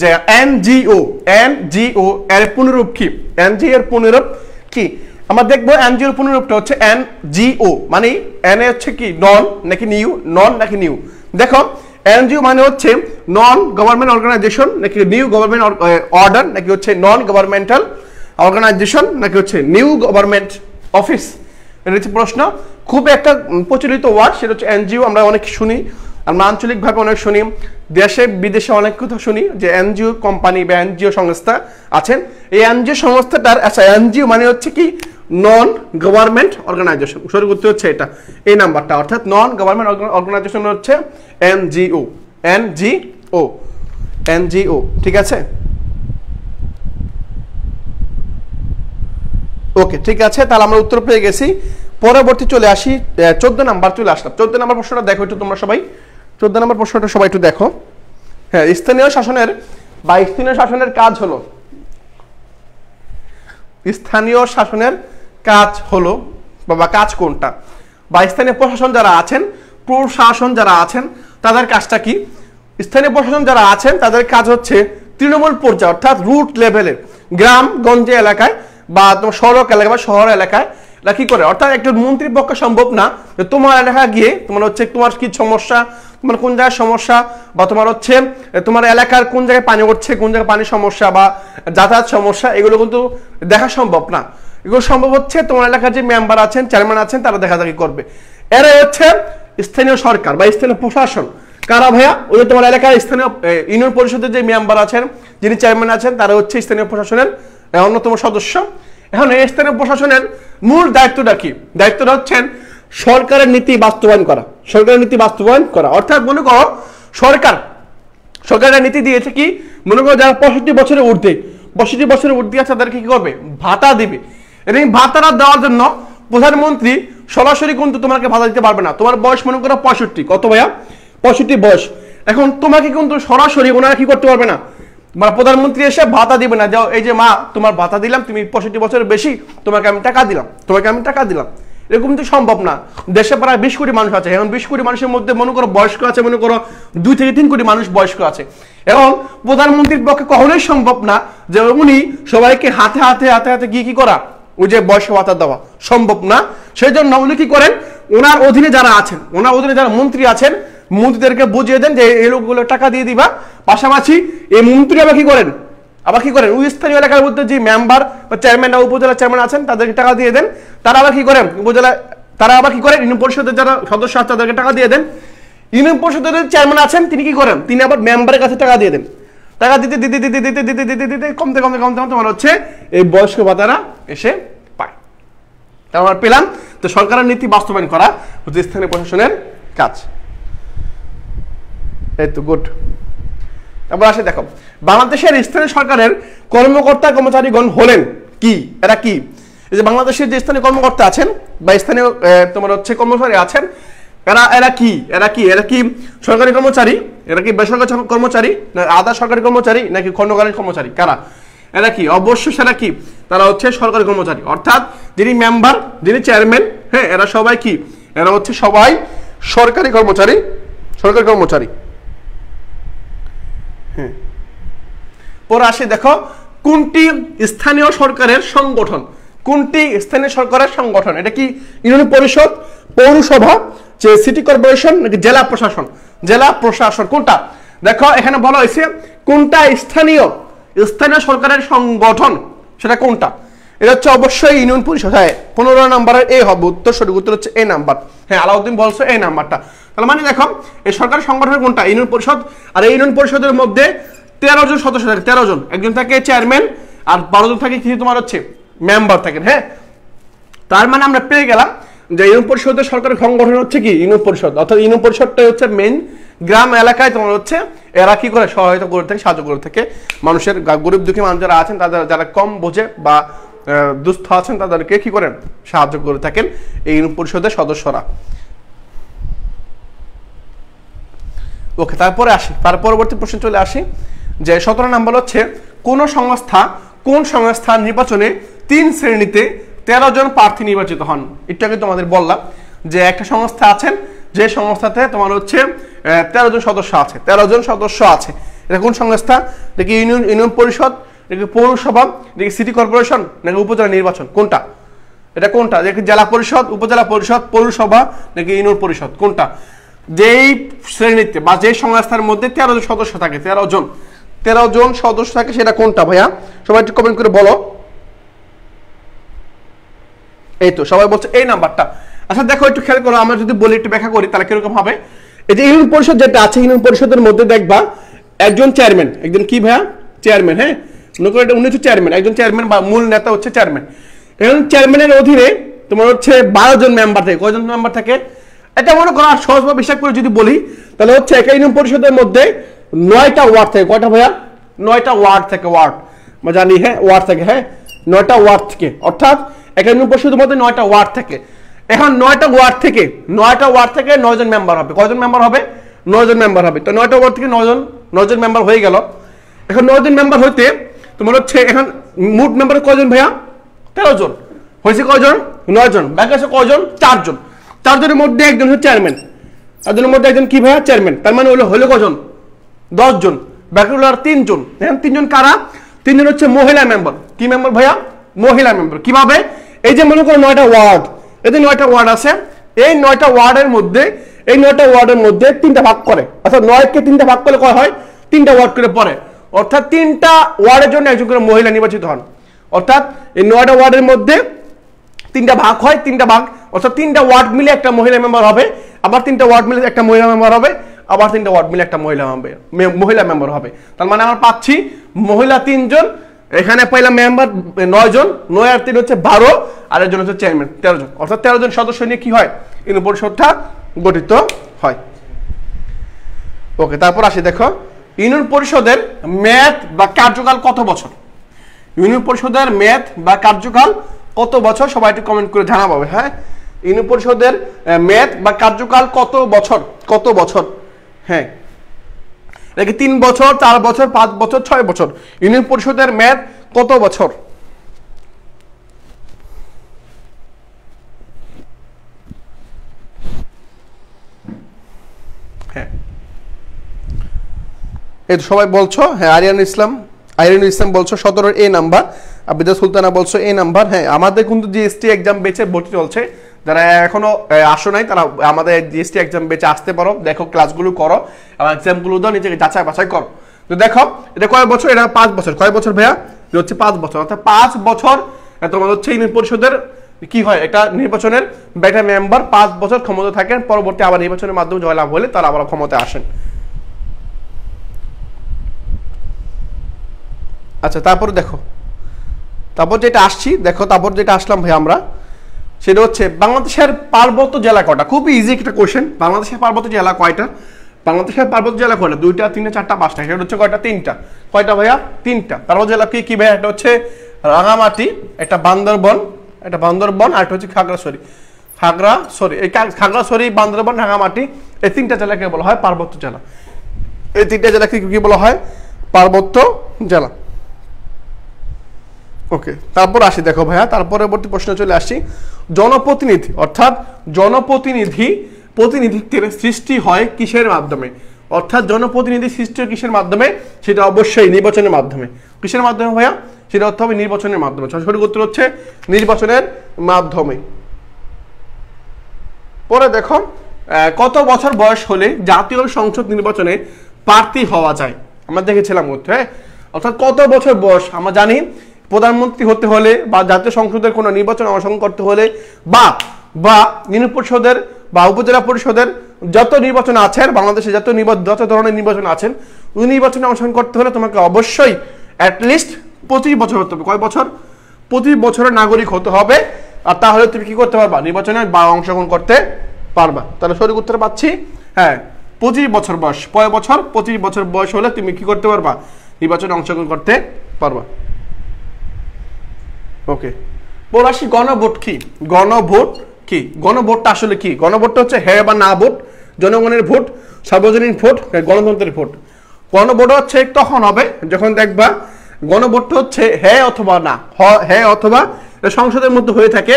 যে এনজিও। এনজিও এর পুনরূপ কি? এনজিও এর পুনরূপ কি? আমরা দেখবো এনজিও এর পুনরূপটা হচ্ছে এনজিও, মানে এন এ হচ্ছে কি? নন নাকি নিউ? নন নাকি নিউ? দেখো এনজিও মানে হচ্ছে নন গভর্নমেন্ট অর্গানাইজেশন নাকি নিউ গভর্নমেন্ট অর্ডার, নাকি হচ্ছে নন গভর্নমেন্টাল অর্গানাইজেশন, নাকি হচ্ছে নিউ গভর্নমেন্ট অফিস? এটা হচ্ছে প্রশ্ন। খুব একটা প্রচলিত ওয়ার্ড, সেটা হচ্ছে এনজিও। আমরা অনেক শুনি, আমরা আঞ্চলিকভাবে অনেক শুনি, দেশে বিদেশে অনেক কথা শুনি যে এনজিও কোম্পানি বা এনজিও সংস্থা আছেন। এই এনজিও সংস্থাটার, আচ্ছা এনজিও মানে হচ্ছে কি? Non government organisation. সঠিক উত্তর হচ্ছে এটা, এই নাম্বারটা। অর্থাৎ নন গভর্নমেন্ট অর্গানাইজেশন হচ্ছে এনজিও। NGO, NGO. ঠিক আছে, ওকে, ঠিক আছে। তাহলে আমরা উত্তর পেয়ে গেছি। পরবর্তী চলে আসি, 14 নাম্বার চলে আসলাম। 14 নাম্বার প্রশ্নটা দেখো একটু তোমরা সবাই। 14 নাম্বার প্রশ্নটা সবাই একটু দেখো। হ্যাঁ, স্থানীয় শাসনের বা স্থানীয় শাসনের কাজ হলো, স্থানীয় শাসনের কাজ হলো বা কাজ কোনটা? বা স্থানীয় প্রশাসন যারা আছেন, প্রশাসন যারা আছেন তাদের কাজটা কি? স্থানীয় প্রশাসন যারা আছেন তাদের কাজ হচ্ছে তৃণমূল পর্যায়ে, অর্থাৎ রুট লেভেলে, গ্রাম গঞ্জে এলাকায় বা তোমার সড়ক এলাকায় বা শহর এলাকায় কি করে? অর্থাৎ একটা মন্ত্রীর পক্ষে সম্ভব না যে তোমার এলাকা গিয়ে তোমার হচ্ছে তোমার কি সমস্যা, তোমার কোন জায়গায় সমস্যা, বা তোমার হচ্ছে তোমার এলাকার কোন জায়গায় পানি উঠছে, কোন জায়গায় পানির সমস্যা বা যাতায়াত সমস্যা, এগুলো কিন্তু দেখা সম্ভব না। এগুলো সম্ভব হচ্ছে তোমার এলাকার যে মেম্বার আছেন, চেয়ারম্যান আছেন, তারা দেখাদেখি করবে। এরাই হচ্ছে স্থানীয় সরকার বা স্থানীয় প্রশাসন। কারা ভাইয়া? ওই যে তোমার এলাকার স্থানীয় ইউনিয়ন পরিষদের যে মেম্বার আছেন, যিনি চেয়ারম্যান আছেন, তারা হচ্ছে স্থানীয় প্রশাসনের অন্যতম সদস্য। এখন এই স্থানীয় প্রশাসনের মূল দায়িত্বটা কি? দায়িত্বটা হচ্ছেন সরকারের নীতি বাস্তবায়ন করা। সরকারের নীতি বাস্তবায়ন করা অর্থাৎ মনে করো সরকারের নীতি দিয়েছে কি? মনে করো যারা 65 বছরের ঊর্ধ্বে, 65 বছরের ঊর্ধ্বে আছে তাদেরকে কি করবে? ভাতা দিবে। এবং ভাতাটা দেওয়ার জন্য প্রধানমন্ত্রী সরাসরি কিন্তু তোমাকে ভাতা দিতে পারবে না। তোমার বয়স মনে করো 65, কত ভাইয়া? 65 বয়স। এখন তোমাকে কিন্তু সরাসরি ওনারা কি করতে পারবে না, মানে প্রধানমন্ত্রী এসে ভাতা দিবে না, যাও এই যে মা তোমার ভাতা দিলাম, তুমি 65 বছরের বেশি, তোমাকে আমি টাকা দিলাম, এরকম তো সম্ভব না। দেশে প্রায় 20 কোটি মানুষ আছে। এখন 20 কোটি মানুষের মধ্যে মনে করো বয়স্ক আছে, মনে করো 2 থেকে 3 কোটি মানুষ বয়স্ক আছে। এখন প্রধানমন্ত্রীর পক্ষে কখনোই সম্ভব না যে উনি সবাইকে হাতে হাতে হাতে হাতে গিয়ে কি করা, ওই যে বয়স্ক ভাতা দেওয়া সম্ভব না। সেই জন্য উনি কি করেন, ওনার অধীনে যারা আছেন, ওনার অধীনে যারা মন্ত্রী আছেন, মন্ত্রীদেরকে বুঝিয়ে দেন যে এই লোকগুলো টাকা দিয়ে দিবা। পাশাপাশি এই মন্ত্রী আবার কি করেন, ওই স্থানীয় এলাকার মধ্যে যে মেম্বার বা চেয়ারম্যান বা উপজেলা চেয়ারম্যান আছেন তাদেরকে টাকা দিয়ে দেন। তারা আবার কি করেন, ইউনিয়ন পরিষদের যারা সদস্য আছে তাদেরকে টাকা দিয়ে দেন। ইউনিয়ন পরিষদের চেয়ারম্যান আছেন তিনি কি করেন, তিনি আবার মেম্বারের কাছে টাকা দিয়ে দেন। টাকা দিতে দিতে দিতে দিতে দিতে দিতে দিতে কমতে কমতে কমতে কমতে মানে হচ্ছে এই বয়স্ক ভাতারা এসে পায়। তা আমরা পেলাম তো সরকারের নীতি বাস্তবায়ন করা হচ্ছে স্থানীয় প্রশাসনের কাজ। এই তো গুড। তারপর আসে দেখো, বাংলাদেশের স্থানীয় সরকারের কর্মকর্তা কর্মচারীগণ হলেন কি? এরা কি? এই যে বাংলাদেশের যে স্থানীয় কর্মকর্তা আছেন বা স্থানীয় তোমার হচ্ছে কর্মচারী আছেন, এরা কি সরকারি কর্মচারী? এরা কি বেসরকারি কর্মচারী, না আধা সরকারি কর্মচারী, নাকি খণ্ডকালীন কর্মচারী? কারা এরা কি অবশ্যই সেটা কি তারা হচ্ছে সরকারি কর্মচারী, অর্থাৎ যিনি মেম্বার যিনি চেয়ারম্যান, হ্যাঁ এরা সবাই কি এরা হচ্ছে সবাই সরকারি কর্মচারী, সরকারি কর্মচারী। হ্যাঁ পরে আসে দেখো কোনটি স্থানীয় সরকারের সংগঠন, কোনটি স্থানীয় সরকারের সংগঠন, এটা কি ইউনিয়ন পরিষদ, পৌরসভা, যে সিটি কর্পোরেশন নাকি জেলা প্রশাসন, জেলা প্রশাসন কোনটা? দেখো এখানে বলা হয়েছে কোনটা স্থানীয় স্থানীয় সরকারের সংগঠন, সেটা কোনটা? এটা হচ্ছে অবশ্যই ইউনিয়ন পরিষদ। হ্যাঁ 15 নম্বরের এ হবে উত্তর, সঠিক উত্তর হচ্ছে এই নাম্বার। হ্যাঁ আলাউদ্দিন বলছো এই নাম্বারটা। তাহলে মানে দেখো এই সরকারি সংগঠন কোনটা? ইউনিয়ন পরিষদ। আর এই ইউনিয়ন পরিষদের মধ্যে 13 জন সদস্য থাকে, 13 জন, একজন থাকে চেয়ারম্যান আর 12 জন থাকে কি তোমার হচ্ছে মেম্বার থাকেন। হ্যাঁ তার মানে আমরা পেয়ে গেলাম যে ইউনিয়ন পরিষদের সরকারি সংগঠন হচ্ছে কি ইউনিয়ন পরিষদ, অর্থাৎ ইউনিয়ন পরিষদটাই হচ্ছে মেইন গ্রাম এলাকায় তোমার হচ্ছে এরা কি করে সহায়তা করে থাকে, সাহায্য করে থাকে মানুষের, গরিব দুঃখী মানুষ যারা আছেন তাদের, যারা কম বোঝে বা দুস্থ আছেন তাদেরকে কি করেন সাহায্য করে থাকেন এই ইউনিয়ন পরিষদের সদস্যরা। ওকে তারপরে আসি, তার পরবর্তী প্রশ্ন চলে আসি যে 17 নম্বর হচ্ছে কোন সংস্থার নির্বাচনে 3 শ্রেণীতে 13 জন প্রার্থী নির্বাচিত হন। একটু আগে তোমাদের বললাম যে একটা সংস্থা আছেন যে সংস্থাতে তোমার হচ্ছে 13 জন সদস্য আছে, 13 জন সদস্য আছে। এটা কোন সংস্থা? দেখি ইউনিয়ন পরিষদ, দেখি পৌরসভা, দেখি সিটি কর্পোরেশন নাকি উপজেলা নির্বাচন, কোনটা? এটা কোনটা? দেখি জেলা পরিষদ, উপজেলা পরিষদ, পৌরসভা নাকি ইউনিয়ন পরিষদ, কোনটা? যেই শ্রেণীতে বা যে সংস্থার মধ্যে 13 জন সদস্য থাকে, 13 জন সদস্য থাকে সেটা কোনটা ভাইয়া? সবাই একটু কমেন্ট করে বলো। এই তো সবাই বলছে এই নাম্বারটা। আচ্ছা দেখো একটু খেয়াল করো, আমরা যদি বলি একটু ব্যাখ্যা করি তাহলে কিরকম হবে। এই যে ইউনিয়ন পরিষদ যেটা আছে, ইউনিয়ন পরিষদের মধ্যে দেখবা একজন চেয়ারম্যান, একজন কি ভাইয়া চেয়ারম্যান, হ্যাঁ উনি হচ্ছে চেয়ারম্যান, একজন চেয়ারম্যান বা মূল নেতা হচ্ছে চেয়ারম্যান। এখন চেয়ারম্যানের অধীনে তোমার হচ্ছে 12 জন মেম্বার থাকে। কয়জন মেম্বার থাকে? এটা মনে করো সহজভাবে হিসাব করে যদি বলি তাহলে হচ্ছে একটা ইউনিয়ন পরিষদের মধ্যে 9টা ওয়ার্ড থাকে। কয়টা ভাইয়া? 9টা ওয়ার্ড থাকে, ওয়ার্ড আমরা জানি, হ্যাঁ ওয়ার্ড থাকে, হ্যাঁ 9টা ওয়ার্ড থাকে, অর্থাৎ একটা ইউনিয়ন পরিষদের মধ্যে 9টা ওয়ার্ড থাকে। এখন 9টা ওয়ার্ড থেকে 9 জন মেম্বার হবে। কয়জন মেম্বার হবে? 9 জন মেম্বার হবে। তো 9টা ওয়ার্ড থেকে 9 জন মেম্বার হয়ে গেল। এখন 9 জন মেম্বার হইতে তোমার হচ্ছে এখন মোট মেম্বার কয়জন ভাইয়া? 13 জন। হয়েছে কয়জন? 9 জন। বাকি আছে কয়জন? 4 জন। 4 জনের মধ্যে একজন হচ্ছে চেয়ারম্যান, 4 জনের মধ্যে একজন কি ভাইয়া? চেয়ারম্যান। তার মানে হলো কয়জন? 10 জন। বাকি হলো আর 3 জন। এখন 3 জন কারা? 3 জন হচ্ছে মহিলা মেম্বার। কি মেম্বার ভাইয়া? মহিলা মেম্বার। কিভাবে? এই যে মনে করো 9টা ওয়ার্ড, এতে 9টা ওয়ার্ড আছে, এই 9টা ওয়ার্ডের মধ্যে 3টা ভাগ করে, অর্থাৎ 9কে 3টা ভাগ করলে কয় হয়? 3টা ওয়ার্ড করে পড়ে, অর্থাৎ 3টা ওয়ার্ডের জন্য একজন করে মহিলা নির্বাচিত হন। অর্থাৎ এই 9টা ওয়ার্ডের মধ্যে 3টা ভাগ হয়, 3টা ভাগ, অর্থাৎ 3টা ওয়ার্ড মিলে একটা মহিলা মেম্বার হবে, আবার 3টা ওয়ার্ড মিলে একটা মহিলা মেম্বার হবে, আবার 3টা ওয়ার্ড মিলে একটা মহিলা মেম্বার হবে। তার মানে আমরা পাচ্ছি মহিলা 3 জন, এখানে পাইলাম মেম্বার 9 জন, 9 আর 3 হচ্ছে 12, আর একজন হচ্ছে চেয়ারম্যান 13 জন, অর্থাৎ 13 জন সদস্য নিয়ে কি হয়? ইউনিয়ন পরিষদটা গঠিত হয়। ওকে তারপর আসি, দেখো ইউনিয়ন পরিষদের মেয়াদ বা কার্যকাল কত বছর? ইউনিয়ন পরিষদের মেয়াদ বা কার্যকাল কত বছর? সবাই একটু কমেন্ট করে জানাবো। হ্যাঁ ইউনিয়ন পরিষদের মেয়াদ বা কার্যকাল কত বছর? কত বছর? হ্যাঁ নাকি 3 বছর, 4 বছর, 5 বছর, 6 বছর? ইউনিয়ন পরিষদের মেয়াদ কত বছর? হ্যাঁ এই তো সবাই বলছো। হ্যাঁ আরিয়ানুল ইসলাম বলছো 17 এ নাম্বার, আবিদা সুলতানা বলছো এ নাম্বার। হ্যাঁ আমাদের কিন্তু জিএসটি এক্সাম বেচে ভর্তি চলছে, যারা এখনো আসো নাই তারা আমাদের জিএসটি এক্সাম বেচে আসতে পারো, দেখো ক্লাসগুলো করো এবং এক্সামগুলো দাও, নিজেকে যাচাই বাছাই করো। তো দেখো এটা কয় বছর? এটা 5 বছর। কয় বছর ভাইয়া? এটা হচ্ছে 5 বছর, অর্থাৎ 5 বছর তোমার হচ্ছে ইউনিয়ন পরিষদের কি হয়, এটা নির্বাচনের একটা মেম্বার 5 বছর ক্ষমতা থাকেন, পরবর্তী আবার নির্বাচনের মাধ্যমে জয়লাভ হলে তারা আবার ক্ষমতায় আসেন। আচ্ছা তারপর দেখো, তারপর যেটা আসছি, দেখো তারপর যেটা আসলাম ভাই আমরা, সেটা হচ্ছে বাংলাদেশের পার্বত্য জেলা কয়টা? খুবই ইজি একটা কোশ্চেন। বাংলাদেশের পার্বত্য জেলা কয়টা? বাংলাদেশের পার্বত্য জেলা কয়টা? 2টা, 3টা, 4টা, 5টা। সেটা হচ্ছে কয়টা? 3টা। কয়টা ভাইয়া? 3টা। পার্বত্য জেলা কি কি ভাইয়া? একটা হচ্ছে রাঙামাটি, একটা বান্দরবন, আর একটা হচ্ছে খাগড়াছড়ি। এই খাগড়াছড়ি, বান্দরবন, রাঙামাটি, এই 3টা জেলাকে বলা হয় পার্বত্য জেলা। এই 3টা জেলাকে কি বলা হয়? পার্বত্য জেলা। ওকে, তারপর আসি দেখো ভাইয়া, তার পরবর্তী প্রশ্ন চলে আসছি। জনপ্রতিনিধি অর্থাৎ প্রতিনিধিত্বের সৃষ্টি হয় কিসের মাধ্যমে? অর্থাৎ জনপ্রতিনিধি সৃষ্টি হয় কিসের মাধ্যমে? সেটা অবশ্যই নির্বাচনের মাধ্যমে। কিসের মাধ্যমে ভাইয়া? সেটা অর্থ হবে নির্বাচনের মাধ্যমে। সঠিক উত্তর হচ্ছে নির্বাচনের মাধ্যমে। পরে দেখো, কত বছর বয়স হলে জাতীয় সংসদ নির্বাচনে প্রার্থী হওয়া যায়? আমরা দেখেছিলাম উত্তর, হ্যাঁ। অর্থাৎ কত বছর বয়স? আমরা জানি প্রধানমন্ত্রী হতে হলে বা জাতীয় সংসদের কোনো নির্বাচন অংশগ্রহণ করতে হলে বা ইউনিয়ন পরিষদের বা উপজেলা পরিষদের যত নির্বাচন আছেন বাংলাদেশে, যত ধরনের নির্বাচন আছেন, ওই নির্বাচনে অংশগ্রহণ করতে হলে তোমাকে অবশ্যই অ্যাটলিস্ট 25 বছর হতে হবে। কয় বছর? 25 বছরের নাগরিক হতে হবে। আর তাহলে তুমি কি করতে পারবা? নির্বাচনে অংশগ্রহণ করতে পারবা। তাহলে সঠিক উত্তর পাচ্ছি, হ্যাঁ, 25 বছর বয়স। কয় বছর? 25 বছর বয়স হলে তুমি কি করতে পারবা? নির্বাচনে অংশগ্রহণ করতে পারবা। ওকে, বল আসি গণভোট কি? গণভোট কি? গণভোটটা আসলে কি? গণভোটটা হচ্ছে হ্যাঁ বা না ভোট, জনগণের ভোট, সার্বজনীন ভোট, গণতন্ত্রের ভোট। গণভোট হচ্ছে তখন হবে যখন দেখবা গণভোটটা হচ্ছে হ্যাঁ অথবা না, হ্যাঁ অথবা সংসদের মধ্যে হয়ে থাকে।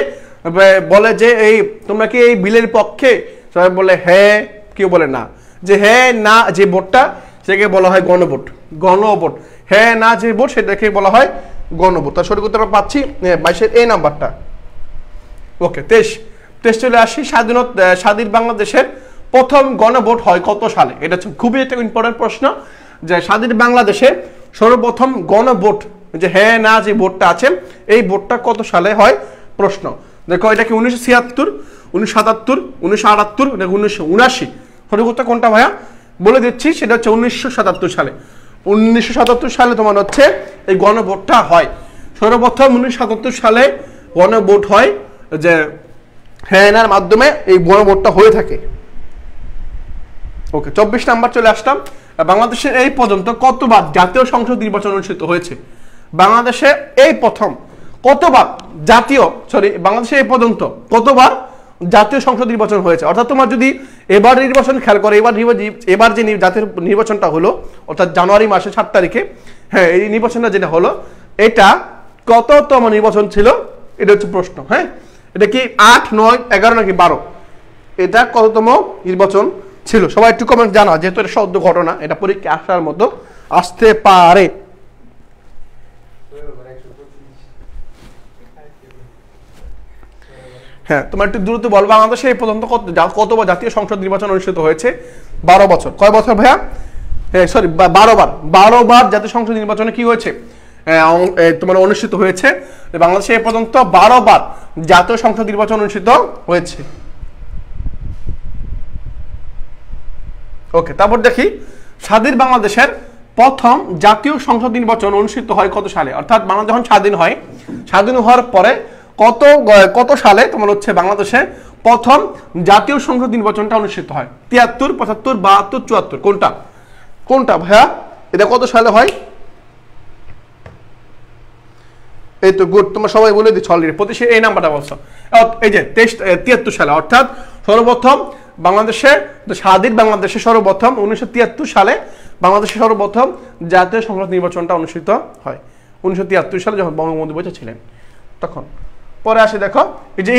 বলে যে এই তোমরা কি এই বিলের পক্ষে? সবাই বলে হ্যাঁ, কেউ বলে না। যে হ্যাঁ না যে ভোটটা সেটাকে বলা হয় গণভোট। গণভোট, হ্যাঁ না যে ভোট সেটাকে বলা হয় গণভোট। তার সঠিক উত্তর পাচ্ছি 22-এর এই নাম্বারটা। ওকে, 23 চলে আসি। স্বাধীন বাংলাদেশের প্রথম গণভোট হয় কত সালে? এটা হচ্ছে খুবই একটা ইম্পর্টেন্ট প্রশ্ন, যে স্বাধীন বাংলাদেশে সর্বপ্রথম গণভোট, যে হ্যাঁ না যে ভোটটা আছে এই ভোটটা কত সালে হয়? প্রশ্ন দেখো, এটা কি 1976, 1977, 1978 নাকি 1979? সঠিক উত্তর কোনটা ভাইয়া? বলে দিচ্ছি, সেটা হচ্ছে 1977 সালে। 1977 সালে তোমার হচ্ছে এই গণভোটটা হয়। সর্বপ্রথম 1977 সালে গণভোট হয়, যে হ্যাঁ নার মাধ্যমে এই গণভোটটা হয়ে থাকে। ওকে, 24 নাম্বার চলে আসলাম। বাংলাদেশের এই পর্যন্ত কতবার জাতীয় সংসদ নির্বাচন অনুষ্ঠিত হয়েছে? বাংলাদেশে এই প্রথম কতবার বাংলাদেশে এই পর্যন্ত কতবার জাতীয় সংসদ নির্বাচন হয়েছে? অর্থাৎ তোমার যদি এবার নির্বাচন খেয়াল করে, এবার যে জাতীয় নির্বাচনটা হলো অর্থাৎ জানুয়ারি মাসে 7 তারিখে, হ্যাঁ, এই নির্বাচনটা যেটা হলো এটা কততম নির্বাচন ছিল? এটা হচ্ছে প্রশ্ন। হ্যাঁ, এটা কি 8, 9, 11 নাকি 12? এটা কততম নির্বাচন ছিল? সবাই একটু কমেন্ট জানা, যেহেতু এটা সদ্য ঘটনা, এটা পরীক্ষা আসার মতো আসতে পারে। হ্যাঁ, তোমার একটু দ্রুত বল, বাংলাদেশে এই পর্যন্ত কতবার জাতীয় সংসদ নির্বাচন অনুষ্ঠিত হয়েছে? 12 বছর। কয় বছর ভাইয়া? সরি, 12 বার। 12 বার জাতীয় সংসদ নির্বাচনে কি হয়েছে? তোমার অনুষ্ঠিত হয়েছে। বাংলাদেশে এই পর্যন্ত 12 বার জাতীয় সংসদ নির্বাচন অনুষ্ঠিত হয়েছে। ওকে, তারপর দেখি স্বাধীন বাংলাদেশের প্রথম জাতীয় সংসদ নির্বাচন অনুষ্ঠিত হয় কত সালে? অর্থাৎ বাংলাদেশ যখন স্বাধীন হয়, স্বাধীন হওয়ার পরে কত সালে তোমার হচ্ছে বাংলাদেশে প্রথম জাতীয় সংসদ নির্বাচনটা অনুষ্ঠিত হয়? 73, 75, 72, 74? কোনটা ভাইয়া? এটা কত সালে হয়? এই তো গুড, তোমরা সবাই বলে দিচ্ছ অলরেডি। প্রতিশে এই নাম্বারটা বলছো, এই যে 73 সালে। অর্থাৎ সর্বপ্রথম বাংলাদেশে, স্বাধীন বাংলাদেশে সর্বপ্রথম 1973 সালে বাংলাদেশে সর্বপ্রথম জাতীয় সংসদ নির্বাচনটা অনুষ্ঠিত হয়। 1973 সালে যখন বঙ্গবন্ধু বেঁচে ছিলেন তখন। পরে আসে দেখো, এই যে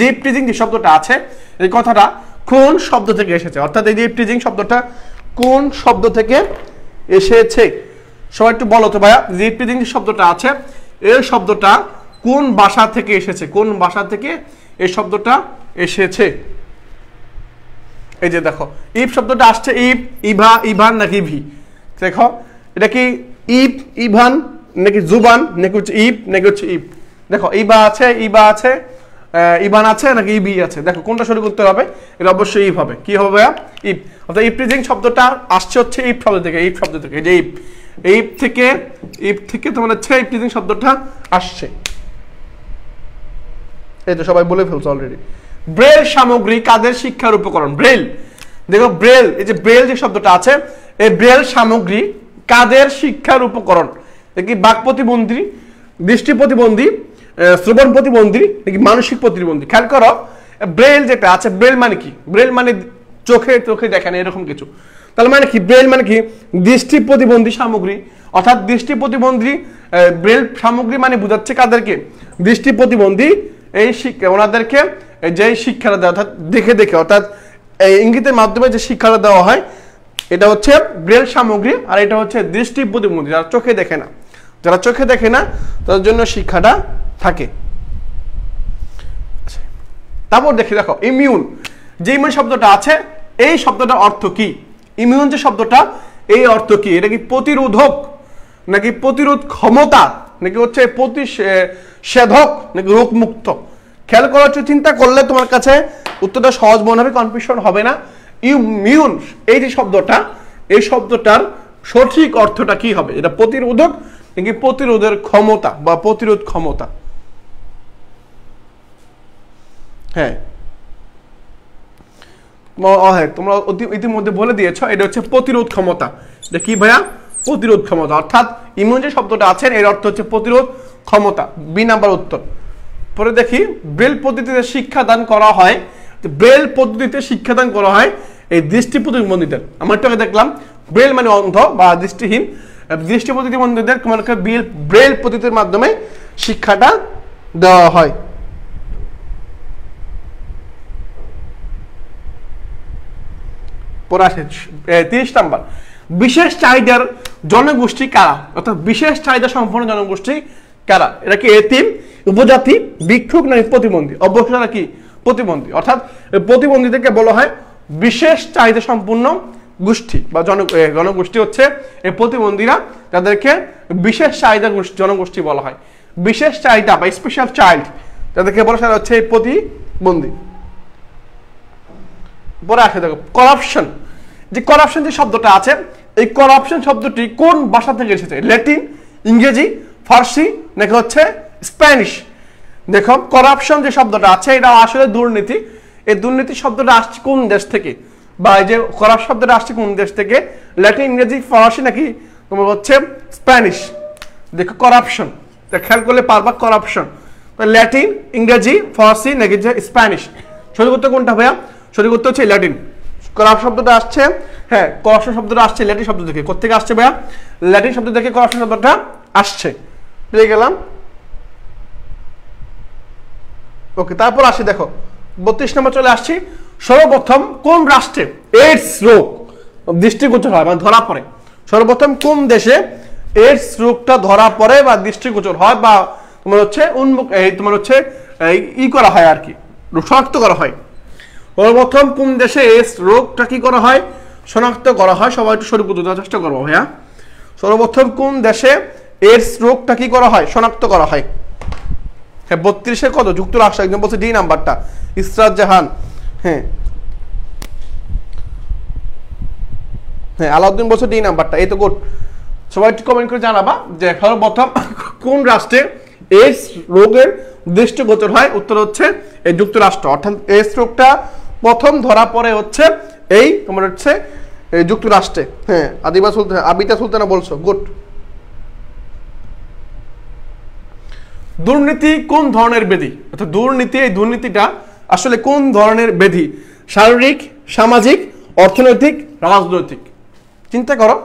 ইপটিজিং, যে শব্দটা আছে, এই কথাটা কোন শব্দ থেকে এসেছে? অর্থাৎ এই যে ইপটিজিং শব্দটা কোন শব্দ থেকে এসেছে? সবাই একটু বলো তো ভাইয়া, যে ইপটিজিং শব্দটা আছে এই শব্দটা কোন ভাষা থেকে এসেছে? কোন ভাষা থেকে এই শব্দটা এসেছে? এই যে দেখো, ইপ শব্দটা আসছে ইপ, ইভা, ইভান নাকি ইভি? দেখো, এটা কি ইপ, ইভান নাকি জুবান নাকি হচ্ছে ইপ নাকি হচ্ছে ইপ? দেখো, ইবা আছে, ইবা আছে, ইভান আছে নাকি ইবি আছে? দেখো কোনটা সঠিক উত্তর হবে? এটা অবশ্যই ইপ হবে। কি হবে ভাইয়া? ইপ। অর্থাৎ ইপটিজিং শব্দটা আসছে হচ্ছে ইপ শব্দ থেকে। ইপ শব্দ থেকে, এই যে ইপ থেকে তোমার হচ্ছে ইপটিজিং শব্দটা আসছে। এই তো সবাই বলে ফেলছো অলরেডি। ব্রেল সামগ্রী কাদের শিক্ষার উপকরণ? ব্রেল, দেখো ব্রেল, এই যে ব্রেল যে শব্দটা আছে, এই ব্রেল সামগ্রী কাদের শিক্ষার উপকরণ? কি বাক প্রতিবন্ধী, দৃষ্টি প্রতিবন্ধী, শ্রবণ প্রতিবন্ধী নাকি মানসিক প্রতিবন্ধী? খেয়াল করো, ব্রেল যেটা আছে, ব্রেল মানে কি? ব্রেল মানে চোখে দেখে না এরকম কিছু। তাহলে মানে কি ব্রেল মানে কি দৃষ্টি প্রতিবন্ধী সামগ্রী, অর্থাৎ দৃষ্টি প্রতিবন্ধী ব্রেল সামগ্রী মানে বোঝাচ্ছে কাদেরকে, দৃষ্টি প্রতিবন্ধী এই ওনাদেরকে যে শিক্ষাটা দেওয়া অর্থাৎ দেখে দেখে অর্থাৎ ইঙ্গিতের মাধ্যমে যে শিক্ষাটা দেওয়া হয় এটা হচ্ছে ব্রেল সামগ্রী, আর এটা হচ্ছে দৃষ্টি প্রতিবন্ধী যারা চোখে দেখে না, যারা চোখে দেখে না তাদের জন্য শিক্ষাটা থাকে। তারপর দেখো ইমিউন, যে ইমিউন শব্দটা আছে এই শব্দটার অর্থ কি, ইমিউন যে শব্দটা এই অর্থ কি, এটা কি প্রতিরোধক নাকি প্রতিরোধ ক্ষমতা নাকি হচ্ছে প্রতিষেধক নাকি রোগ মুক্ত? খেয়াল করার চিন্তা করলে তোমার কাছে উত্তরটা সহজ মনে হবে, কনফিউশন হবে না। ইমিউন এই যে শব্দটা এই শব্দটার সঠিক অর্থটা কি হবে, এটা প্রতিরোধক নাকি প্রতিরোধের ক্ষমতা বা প্রতিরোধ ক্ষমতা? হ্যাঁ তোমরা ইতিমধ্যে বলে দিয়েছ এটা হচ্ছে প্রতিরোধ ক্ষমতা। এটা কি ভাইয়া? প্রতিরোধ ক্ষমতা, অর্থাৎ ইমিউন যে শব্দটা আছে এর অর্থ হচ্ছে প্রতিরোধ ক্ষমতা, বি নাম্বার উত্তর। পরে দেখি ব্রেল পদ্ধতিতে শিক্ষাদান করা হয়, ব্রেল পদ্ধতিতে শিক্ষাদান করা হয় এই দৃষ্টি প্রতিবন্ধীদের। আমার তো দেখলাম ব্রেল মানে অন্ধ বা দৃষ্টিহীন, দৃষ্টি প্রতিবন্ধীদের ব্রেল পদ্ধতির মাধ্যমে শিক্ষাটা দেওয়া হয়। পরে আসে 30 নাম্বার, বিশেষ চাহিদার জনগোষ্ঠী কারা, অর্থাৎ বিশেষ চাহিদা সম্পন্ন জনগোষ্ঠী কারা? এটা কি এতিম, উপজাতি, ভিক্ষুক নাকি প্রতিবন্ধী? অবশ্যই কি প্রতিবন্ধী, অর্থাৎ প্রতিবন্ধীদেরকে বলা হয় বিশেষ চাহিদা সম্পন্ন গোষ্ঠী বা জনগোষ্ঠী হচ্ছে এই প্রতিবন্ধীরা, তাদেরকে বিশেষ চাহিদা জনগোষ্ঠী বলা হয়। বিশেষ চাহিদা বা স্পেশাল চাইল্ড তাদেরকে বলা হয় হচ্ছে এই প্রতিবন্ধী। পরে আসে দেখো করাপশন, যে করাপশন যে শব্দটা আছে এই করাপশন শব্দটি কোন ভাষা থেকে এসেছে? ল্যাটিন, ইংরেজি, ফার্সি নাকি হচ্ছে স্প্যানিশ? দেখো করাপশন যে শব্দটা আছে এটা আসলে দুর্নীতি, এই দুর্নীতি শব্দটা আসছে কোন দেশ থেকে, বা এই যে করাপ শব্দটা আসছে কোন দেশ থেকে? ল্যাটিন, ইংরেজি, ফরাসি নাকি তোমার হচ্ছে স্প্যানিশ? দেখো করাপশন খেয়াল করলে পারবা করাপশন, ল্যাটিন, ইংরেজি, ফরাসি নাকি যে স্প্যানিশ? সঠিক উত্তর কোনটা ভাইয়া? সঠিক উত্তর হচ্ছে ল্যাটিন। করাপ শব্দটা আসছে, হ্যাঁ করাপশন শব্দটা আসছে ল্যাটিন শব্দ থেকে। কোথা থেকে আসছে ভাইয়া? ল্যাটিন শব্দ থেকে করাপশন শব্দটা আসছে। পেয়ে গেলাম। ওকে, তারপর আসি দেখো 32 নম্বর চলে আসছি। সর্বপ্রথম কোন রাষ্ট্রে এইডস রোগ দৃষ্টিগোচর হয় মানে ধরা পড়ে? সর্বপ্রথম কোন দেশে এইডস রোগটা ধরা পড়ে বা দৃষ্টিগোচর হয় বা তোমার হচ্ছে তোমার হচ্ছে করা হয় আর কি, শনাক্ত করা হয়? সর্বপ্রথম কোন দেশে এইডস রোগটা কি করা হয়? শনাক্ত করা হয়। সবাই একটু সঠিক উত্তর দেওয়ার চেষ্টা করবো ভাইয়া। সর্বপ্রথম কোন দেশে এইডস রোগটা কি করা হয়? শনাক্ত করা হয়। হ্যাঁ 32-এ কত? যুক্তরাষ্ট্র। একদম বলছে ডি নাম্বারটা, ইসরাত জাহান। হ্যাঁ হ্যাঁ আলাউদ্দিন বলছে ডি নাম্বারটা। এই তো গুড। সবাই একটু কমেন্ট করে জানাবা যে সর্বপ্রথম কোন রাষ্ট্রে এইডস রোগের দৃষ্টিগোচর হয়? উত্তর হচ্ছে এই যুক্তরাষ্ট্র। অর্থাৎ এইডস রোগটা প্রথম ধরা পড়ে হচ্ছে এই তোমার হচ্ছে যুক্তরাষ্ট্রে। হ্যাঁ আবিতা সুলতানা বলছো, গুড। দুর্নীতি কোন ধরনের ব্যাধি? অর্থাৎ দুর্নীতি, এই দুর্নীতিটা আসলে কোন ধরনের ব্যাধি? শারীরিক, সামাজিক, অর্থনৈতিক, রাজনৈতিক? চিন্তা করো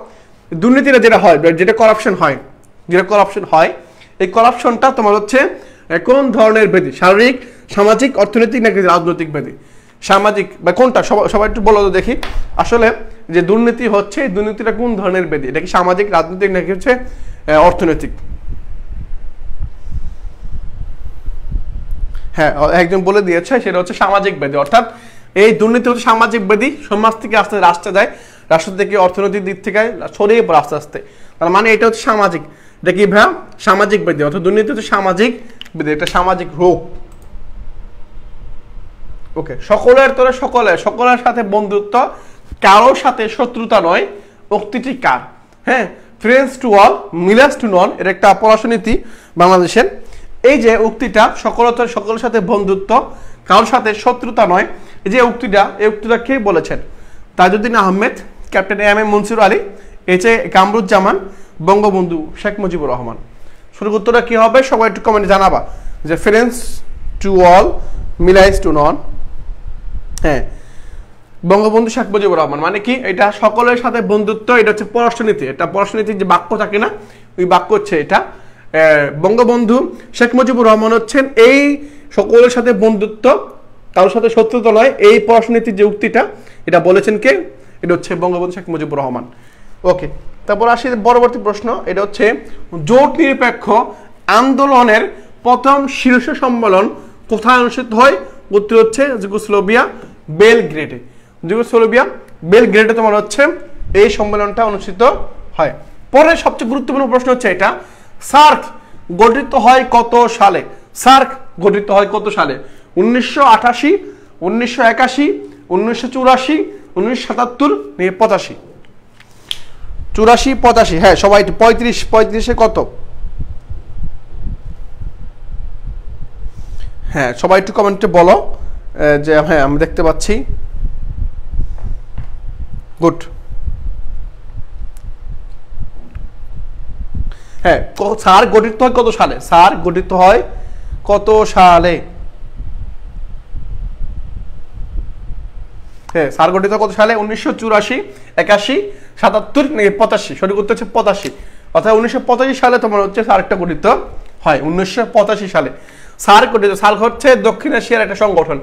দুর্নীতিটা যেটা হয়, যেটা করাপশন হয় এই করাপশনটা তোমার হচ্ছে কোন ধরনের ব্যাধি? শারীরিক, সামাজিক, অর্থনৈতিক নাকি রাজনৈতিক ব্যাধি? সামাজিক বা কোনটা? সবাই একটু বলো তো দেখি। আসলে যে দুর্নীতি হচ্ছে এই দুর্নীতিটা কোন ধরনের ব্যাধি? এটা কি সামাজিক, রাজনৈতিক নাকি হচ্ছে অর্থনৈতিক? হ্যাঁ একজন বলে দিয়েছে সেটা হচ্ছে সামাজিক ব্যাধি। অর্থাৎ এই দুর্নীতি হচ্ছে সামাজিক ব্যাধি, সমাজ থেকে আস্তে রাষ্ট্রে যায়, রাষ্ট্র থেকে অর্থনৈতিক দিক থেকে ছড়িয়ে পড়ে আস্তে আস্তে। তার মানে এটা হচ্ছে সামাজিক। এটা কি ভাইয়া? সামাজিক ব্যাধি। অর্থাৎ দুর্নীতি হচ্ছে সামাজিক ব্যাধি, এটা সামাজিক রোগ। ওকে, সকলের সাথে বন্ধুত্ব, কারোর সাথে শত্রুতা নয়, উক্তিটি কার? হ্যাঁ friends to all, malice to none, এটা একটা পররাষ্ট্রনীতি বাংলাদেশের। এই যে উক্তিটা সকলের সাথে বন্ধুত্ব, কারোর সাথে শত্রুতা নয়, এই যে উক্তিটা, এই উক্তিটা কে বলেছেন? Tajuddin Ahmed, captain M Mansur Ali, H A. Kamruzzaman, Bangabandhu Sheikh Mujibur Rahman. সঠিক উত্তরটা কি হবে? সবাই একটু কমেন্টে জানাবা যে friends to all, malice to none. হ্যাঁ বঙ্গবন্ধু শেখ মুজিবুর রহমান মানে কি, এটা সকলের সাথে বন্ধুত্ব, এটা হচ্ছে পররাষ্ট্রনীতি। এটা পররাষ্ট্রনীতির যে বাক্য থাকে না, ওই বাক্য হচ্ছে এটা। বঙ্গবন্ধু শেখ মুজিবুর রহমান হচ্ছেন এই সকলের সাথে বন্ধুত্ব, কারোর সাথে শত্রুতা নয়, এই পররাষ্ট্রনীতির যে উক্তিটা, এটা বলেছেন কে? এটা হচ্ছে বঙ্গবন্ধু শেখ মুজিবুর রহমান। ওকে, তারপর আসি পরবর্তী প্রশ্ন। এটা হচ্ছে জোট নিরপেক্ষ আন্দোলনের প্রথম শীর্ষ সম্মেলন কোথায় অনুষ্ঠিত হয়? উত্তর হচ্ছে যুগোস্লাভিয়া বেলগ্রেডে। যুগোস্লাভিয়া বেলগ্রেডে তোমার হচ্ছে এই সম্মেলনটা অনুষ্ঠিত হয়। পরে সবচেয়ে গুরুত্বপূর্ণ প্রশ্ন হচ্ছে এটা, সার্ক গঠিত হয় কত সালে? সার্ক গঠিত হয় কত সালে? 1988, 1981, 1984, 1977, 85? 84, 85, হ্যাঁ সবাই 35 কত? হ্যাঁ সবাই একটু কমেন্টে বলো যে হ্যাঁ আমি দেখতে পাচ্ছি। গুড। হ্যাঁ, সার গঠিত হয় কত সালে? সার গঠিত হয় কত সালে? হ্যাঁ, সার গঠিত কত সালে? 1984, 81, 77, 85? সঠিক উত্তর হচ্ছে 85। অর্থাৎ 1985 সালে তোমার হচ্ছে সার্কটা গঠিত হয়। 1985 সালে সার্ক গঠিত। সার্ক হচ্ছে দক্ষিণ এশিয়ার একটা সংগঠন,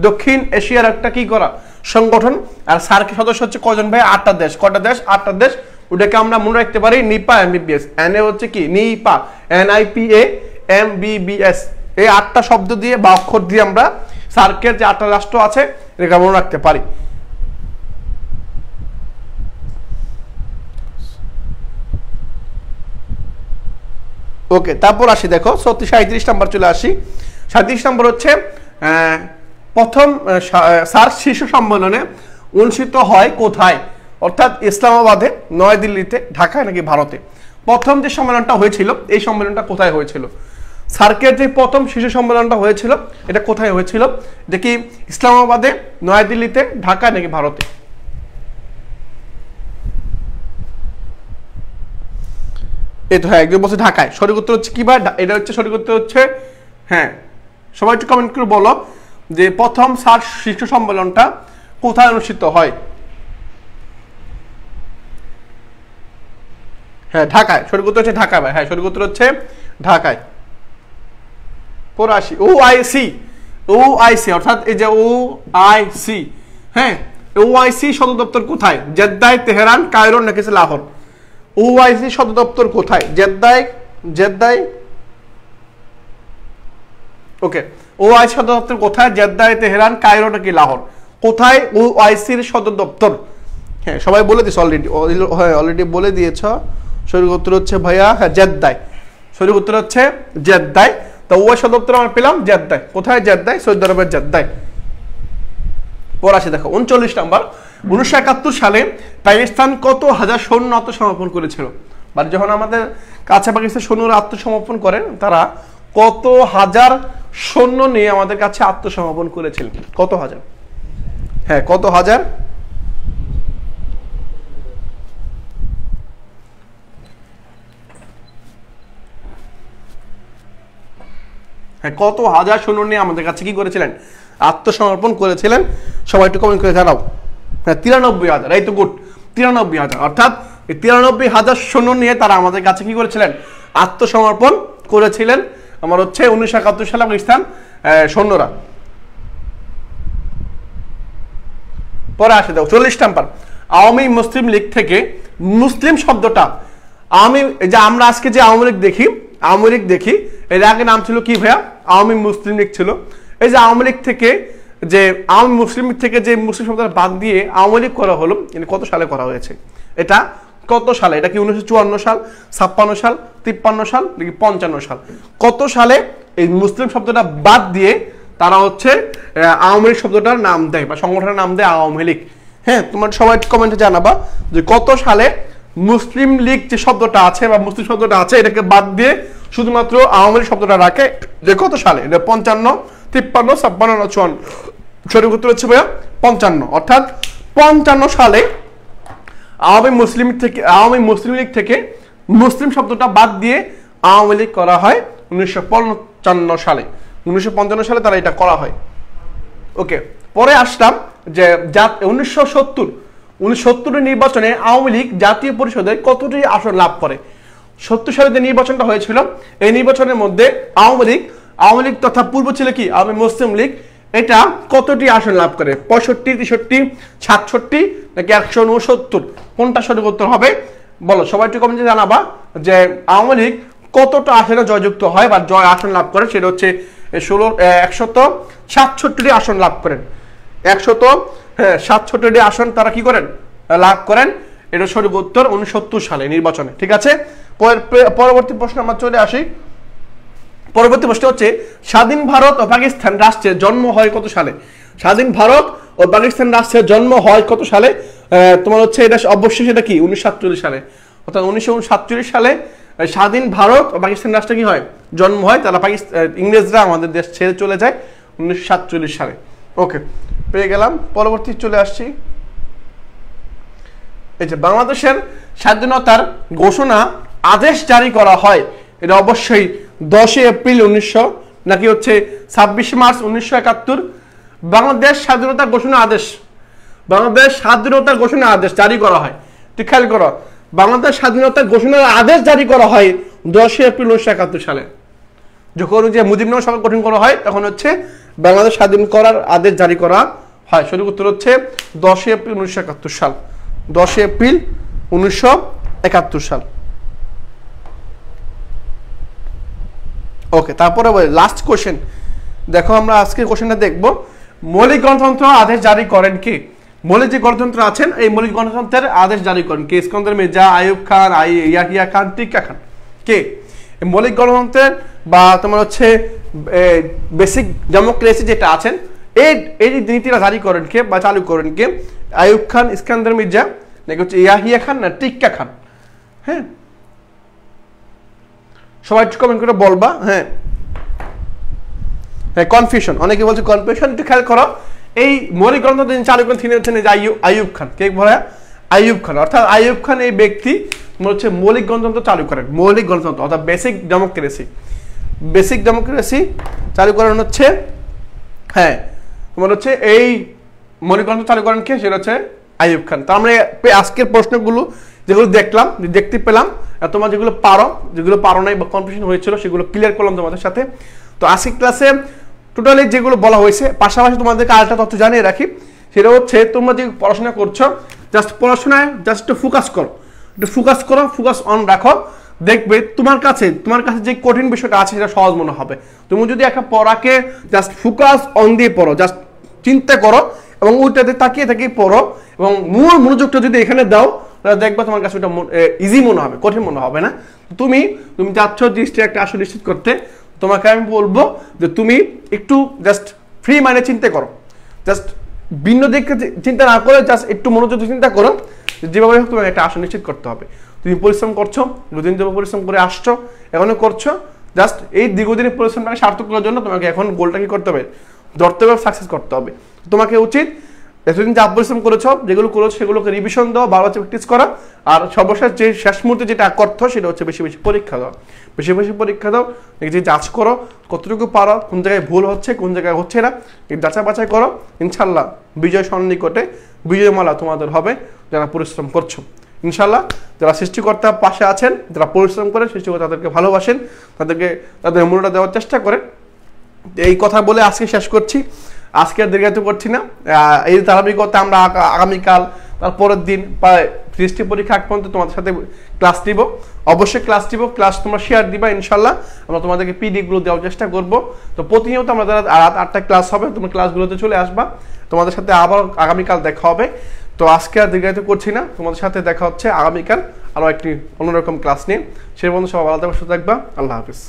দক্ষিণ এশিয়ার একটা কি করা সংগঠন। আর সার্কের সদস্য হচ্ছে কজন ভাই? 8টা দেশ। কয়টা দেশ? 8টা দেশ। ওটাকে আমরা মনে রাখতে পারি নিপা এমবিবিএস। এন এ হচ্ছে কি? Nipa, NIPA MBBS। এই 8টা শব্দ দিয়ে বা অক্ষর দিয়ে আমরা সার্কের যে 8টা রাষ্ট্র আছে এটাকে মনে রাখতে পারি। ওকে, তারপর আসি দেখো 37 নাম্বার চলে আসি। 37 নাম্বার হচ্ছে প্রথম সার্ক শীর্ষ সম্মেলনে অনুষ্ঠিত হয় কোথায়? অর্থাৎ ইসলামাবাদে, নয়াদিল্লিতে, ঢাকায় নাকি ভারতে? প্রথম যে সম্মেলনটা হয়েছিল এই সম্মেলনটা কোথায় হয়েছিল? সার্কের যে প্রথম শীর্ষ সম্মেলনটা হয়েছিল এটা কোথায় হয়েছিল? এটা কি ইসলামাবাদে, নয়াদিল্লিতে, ঢাকায় নাকি ভারতে? এই তো হ্যাঁ একদম বলছে ঢাকায়। সঠিক উত্তর হচ্ছে কি ভাই? এটা হচ্ছে সঠিক উত্তর হচ্ছে হ্যাঁ। সবাই একটু কমেন্ট করে বলো যে প্রথম সার্ক শীর্ষ সম্মেলনটা কোথায় অনুষ্ঠিত হয়? হ্যাঁ ঢাকায়। সঠিক উত্তর হচ্ছে ঢাকায় ভাই। হ্যাঁ সঠিক উত্তর হচ্ছে ঢাকায়। 84 OIC অর্থাৎ এই যে OIC, হ্যাঁ OIC সদর দপ্তর কোথায়? জেদ্দায়, তেহরান, কায়রো নাকি লাহোর? OIC সদর দপ্তর কোথায়? জেদ্দায়। ওকে, OIC সদর দপ্তর কোথায়? জেদ্দায়, তেহরান, কায়রো নাকি লাহোর? কোথায় OIC এর সদর দপ্তর? হ্যাঁ সবাই বলে দিয়েছ অলরেডি। হ্যাঁ অলরেডি বলে দিয়েছ। সঠিক উত্তর হচ্ছে ভাইয়া হ্যাঁ জেদ্দায়। সঠিক উত্তর হচ্ছে জেদ্দায়। তো ওই সদর দপ্তর আমরা পেলাম জেদ্দায়। কোথায়? জেদ্দায়, সৌদি আরবের জেদ্দায়। পর আসে দেখো 39 নাম্বার। 1971 সালে পাকিস্তান কত হাজার সৈন্য আত্মসমর্পণ করেছিল? মানে যখন আমাদের কাছে পাকিস্তান সৈন্যরা আত্মসমর্পণ করেন, তারা কত হাজার সৈন্য নিয়ে আমাদের কাছে আত্মসমর্পণ করেছিলেন? কত হাজার? হ্যাঁ কত হাজার? হ্যাঁ কত হাজার সৈন্য নিয়ে আমাদের কাছে কি করেছিলেন? আত্মসমর্পণ করেছিলেন। সবাই একটু কমেন্ট করে জানাও। হ্যাঁ 93,000। এই তো গুড, 93,000। অর্থাৎ 93,000 সৈন্য নিয়ে তারা আমাদের কাছে কি করেছিলেন? আত্মসমর্পণ করেছিলেন। আমার হচ্ছে 1971 সালে পাকিস্তান সৈন্যরা। পরে আসে দাও 40 নাম্বার। আওয়ামী মুসলিম লীগ থেকে মুসলিম শব্দটা, আওয়ামী যে আমরা আজকে যে আওয়ামী লীগ দেখি, এর আগে নাম ছিল কি ভাইয়া? আওয়ামী মুসলিম লীগ ছিল। এই যে আওয়ামী লীগ থেকে যে আওয়ামী মুসলিম লীগ থেকে যে মুসলিম শব্দটা বাদ দিয়ে আওয়ামী লীগ করা হলো, কত সালে করা হয়েছে? এটা কত সালে? এটা কি 1954 সাল, 56 সাল, 53 সাল নাকি 55 সাল? কত সালে এই মুসলিম শব্দটা বাদ দিয়ে তারা হচ্ছে আওয়ামী লীগ শব্দটার নাম দেয় বা সংগঠনের নাম দেয় আওয়ামী লীগ? হ্যাঁ তোমরা সবাই কমেন্টে জানাবা যে কত সালে মুসলিম লীগ যে শব্দটা আছে বা মুসলিম শব্দটা আছে এটাকে বাদ দিয়ে শুধুমাত্র আওয়ামী লীগ শব্দটা রাখে, যে কত সালে? এটা 55, 53, 56 না 54? সঠিক উত্তর হচ্ছে ভাইয়া 55। অর্থাৎ 55 সালে আওয়ামী মুসলিম লীগ থেকে মুসলিম শব্দটা বাদ দিয়ে আওয়ামী লীগ করা হয় 1955 সালে। 1955 সালে তারা এটা করা হয়। ওকে, পরে আসলাম যে 1970 নির্বাচনে আওয়ামী লীগ জাতীয় পরিষদে কতটি আসন লাভ করে। 70 সালে যে নির্বাচনটা হয়েছিল, এই নির্বাচনের মধ্যে আওয়ামী লীগ তথা পূর্ব ছিল কি আওয়ামী মুসলিম লীগ, এটা কতটি আসন লাভ করে? 65, 63, 67 নাকি 169? কোনটা সঠিক উত্তর হবে বলো, সবাই একটু কমেন্টে জানাবা যে আওয়ামী লীগ কতটা আসনে জয়যুক্ত হয় বা জয় আসন লাভ করে। সেটা হচ্ছে 167টি আসন লাভ করেন। 167টি আসন তারা কি করেন, লাভ করেন। এটা সঠিক উত্তর 69 সালে নির্বাচনে। ঠিক আছে, পরবর্তী প্রশ্ন আমরা চলে আসি। পরবর্তী প্রশ্ন হচ্ছে স্বাধীন ভারত ও পাকিস্তান রাষ্ট্রের জন্ম হয় কত সালে? স্বাধীন ভারত ও পাকিস্তান রাষ্ট্রের জন্ম হয় কত সালে? তোমার হচ্ছে এটা অবশ্যই সেটা কি 1947 সালে, অর্থাৎ 1947 সালে স্বাধীন ভারত ও পাকিস্তান রাষ্ট্রে কি হয়, জন্ম হয়। তারা ইংরেজরা আমাদের দেশ ছেড়ে চলে যায় 1947 সালে। ওকে, পেয়ে গেলাম। পরবর্তী চলে আসছি। এই যে বাংলাদেশের স্বাধীনতার ঘোষণা আদেশ জারি করা হয়, এটা অবশ্যই 10 এপ্রিল 1900 নাকি হচ্ছে 26 মার্চ 1971? বাংলাদেশ স্বাধীনতার ঘোষণা আদেশ, বাংলাদেশ স্বাধীনতার ঘোষণা আদেশ জারি করা হয়। ঠিক খেয়াল করো, বাংলাদেশ স্বাধীনতার ঘোষণার আদেশ জারি করা হয় 10 এপ্রিল 1971 সালে। যখন যে মুজিবনগর সরকার গঠন করা হয় তখন হচ্ছে বাংলাদেশ স্বাধীন করার আদেশ জারি করা হয়। সঠিক উত্তর হচ্ছে 10 এপ্রিল 1971 সাল। 10 এপ্রিল 1971 সাল। ওকে, তারপরে লাস্ট কোশ্চেন দেখো, আমরা আজকের কোশ্চেনটা দেখব। মৌলিক গণতন্ত্র আদেশ জারি করেন কে? মৌলিক যে গণতন্ত্র আছেন, এই মৌলিক গণতন্ত্রের আদেশ জারি করেন কে? ইস্কন্দর মির্জা, আইয়ুব খান, ইয়াহিয়া খান, টিক্কা খান, কে? মৌলিক গণতন্ত্রের বা তোমার হচ্ছে বেসিক ডেমোক্রেসি যেটা আছেন, এই নীতিটা জারি করেন কে বা চালু করেন কে? আইয়ুব খান, ইস্কন্দর মির্জা নাকি হচ্ছে ইয়াহিয়া খান না টিক্কা খান? হ্যাঁ, সবাই একটু কমেন্ট করে বলবা। হ্যাঁ, কনফিউশন, অনেকে বলছে কনফিউশন, একটু খেয়াল করো। এই মৌলিক গণতন্ত্র যিনি চালু করেন তিনি হচ্ছেন আইয়ুব খান। কে বলে? আইয়ুব খান। অর্থাৎ আইয়ুব খান এই ব্যক্তি হচ্ছে মৌলিক গণতন্ত্র চালু করেন। মৌলিক গণতন্ত্র অর্থাৎ বেসিক ডেমোক্রেসি চালু করেন হচ্ছে, হ্যাঁ তোমার হচ্ছে এই মৌলিক গণতন্ত্র চালু করেন কে? সেটা হচ্ছে আইয়ুব খান। তো আমরা আজকের প্রশ্নগুলো যেগুলো দেখলাম, দেখতে পেলাম, তোমরা যেগুলো পারো নাই বা কনফিউশন হয়েছিল সেগুলো ক্লিয়ার করলাম তোমাদের সাথে। তো আজকের ক্লাসে টোটালি যেগুলো বলা হয়েছে, পাশাপাশি তোমাদেরকে আরেকটা তথ্য জানিয়ে রাখি, সেটা হচ্ছে তোমরা যে পড়াশোনা করছো, জাস্ট পড়াশোনায় জাস্ট একটু ফোকাস করো, ফোকাস অন রাখো। দেখবে তোমার কাছে যে কঠিন বিষয়টা আছে সেটা সহজ মনে হবে। তুমি যদি একটা পড়াকে জাস্ট ফোকাস অন দিয়ে পড়ো, জাস্ট চিন্তা করো এবং ওইটাতে তাকিয়ে পড়ো এবং মূল মনোযোগটা যদি এখানে দাও, তাহলে দেখবে তোমার কাছে ওটা ইজি মনে হবে, কঠিন মনে হবে না। তুমি যাচ্ছ দৃষ্টি একটা আসলে নিশ্চিত করতে, তোমাকে আমি বলবো যে তুমি একটু জাস্ট ফ্রি মাইন্ডে চিন্তা করো, জাস্ট ভিন্ন দিকে চিন্তা না করে জাস্ট একটু মনোযোগ চিন্তা করো, যেভাবে হোক তোমাকে একটা আসন নিশ্চিত করতে হবে। তুমি পরিশ্রম করছো, দুদিন ধরে পরিশ্রম করে আসছো, এখনো করছো, জাস্ট এই দীর্ঘদিনের পরিশ্রমটাকে সার্থক করার জন্য তোমাকে এখন গোলটা কি করতে হবে, ধরতে হবে, সাকসেস করতে হবে। তোমাকে উচিত এতদিন যা পরিশ্রম করেছো, যেগুলো করেছো সেগুলোকে রিভিশন দাও, বারবার প্র্যাকটিস করা, আর সর্বশেষ যে শেষ মুহূর্তে যেটা করতে সেটা হচ্ছে বেশি পরীক্ষা দাও, বেশি পরীক্ষা দাও, যে যাচ করো কতটুকু পারো, কোন জায়গায় ভুল হচ্ছে, কোন জায়গায় হচ্ছে না, যাচাই বাছাই করো। ইনশাল্লাহ বিজয় সন্নিকটে বিজয়মালা তোমাদের হবে যারা পরিশ্রম করছো। ইনশাল্লাহ যারা সৃষ্টিকর্তার পাশে আছেন, যারা পরিশ্রম করেন, সৃষ্টিকর্তা তাদেরকে ভালোবাসেন, তাদের মূল্যটা দেওয়ার চেষ্টা করেন। এই কথা বলে আজকে শেষ করছি, আজকে আর দীর্ঘায়িত করছি না। এই ধারাবাহিকতা আমরা আগামীকাল তারপরের দিন প্রায় সৃষ্টি পরীক্ষা আগ পর্যন্ত তোমাদের সাথে ক্লাস নিব, অবশ্যই ক্লাস তোমরা শেয়ার দিবা। ইনশাল্লাহ আমরা তোমাদেরকে পিডিগুলো দেওয়ার চেষ্টা করব। তো প্রতিনিয়ত আমাদের রাত 8টায় ক্লাস হবে, তোমরা ক্লাসগুলোতে চলে আসবা, তোমাদের সাথে আবার আগামীকাল দেখা হবে। তো আজকে আর দীর্ঘায়িত করছি না, তোমাদের সাথে দেখা হচ্ছে আগামীকাল আরও একটি অন্যরকম ক্লাস নিয়ে। সেই পর্যন্ত সবাই ভালো থাকবা, সুস্থ থাকবা। আল্লাহ হাফিজ।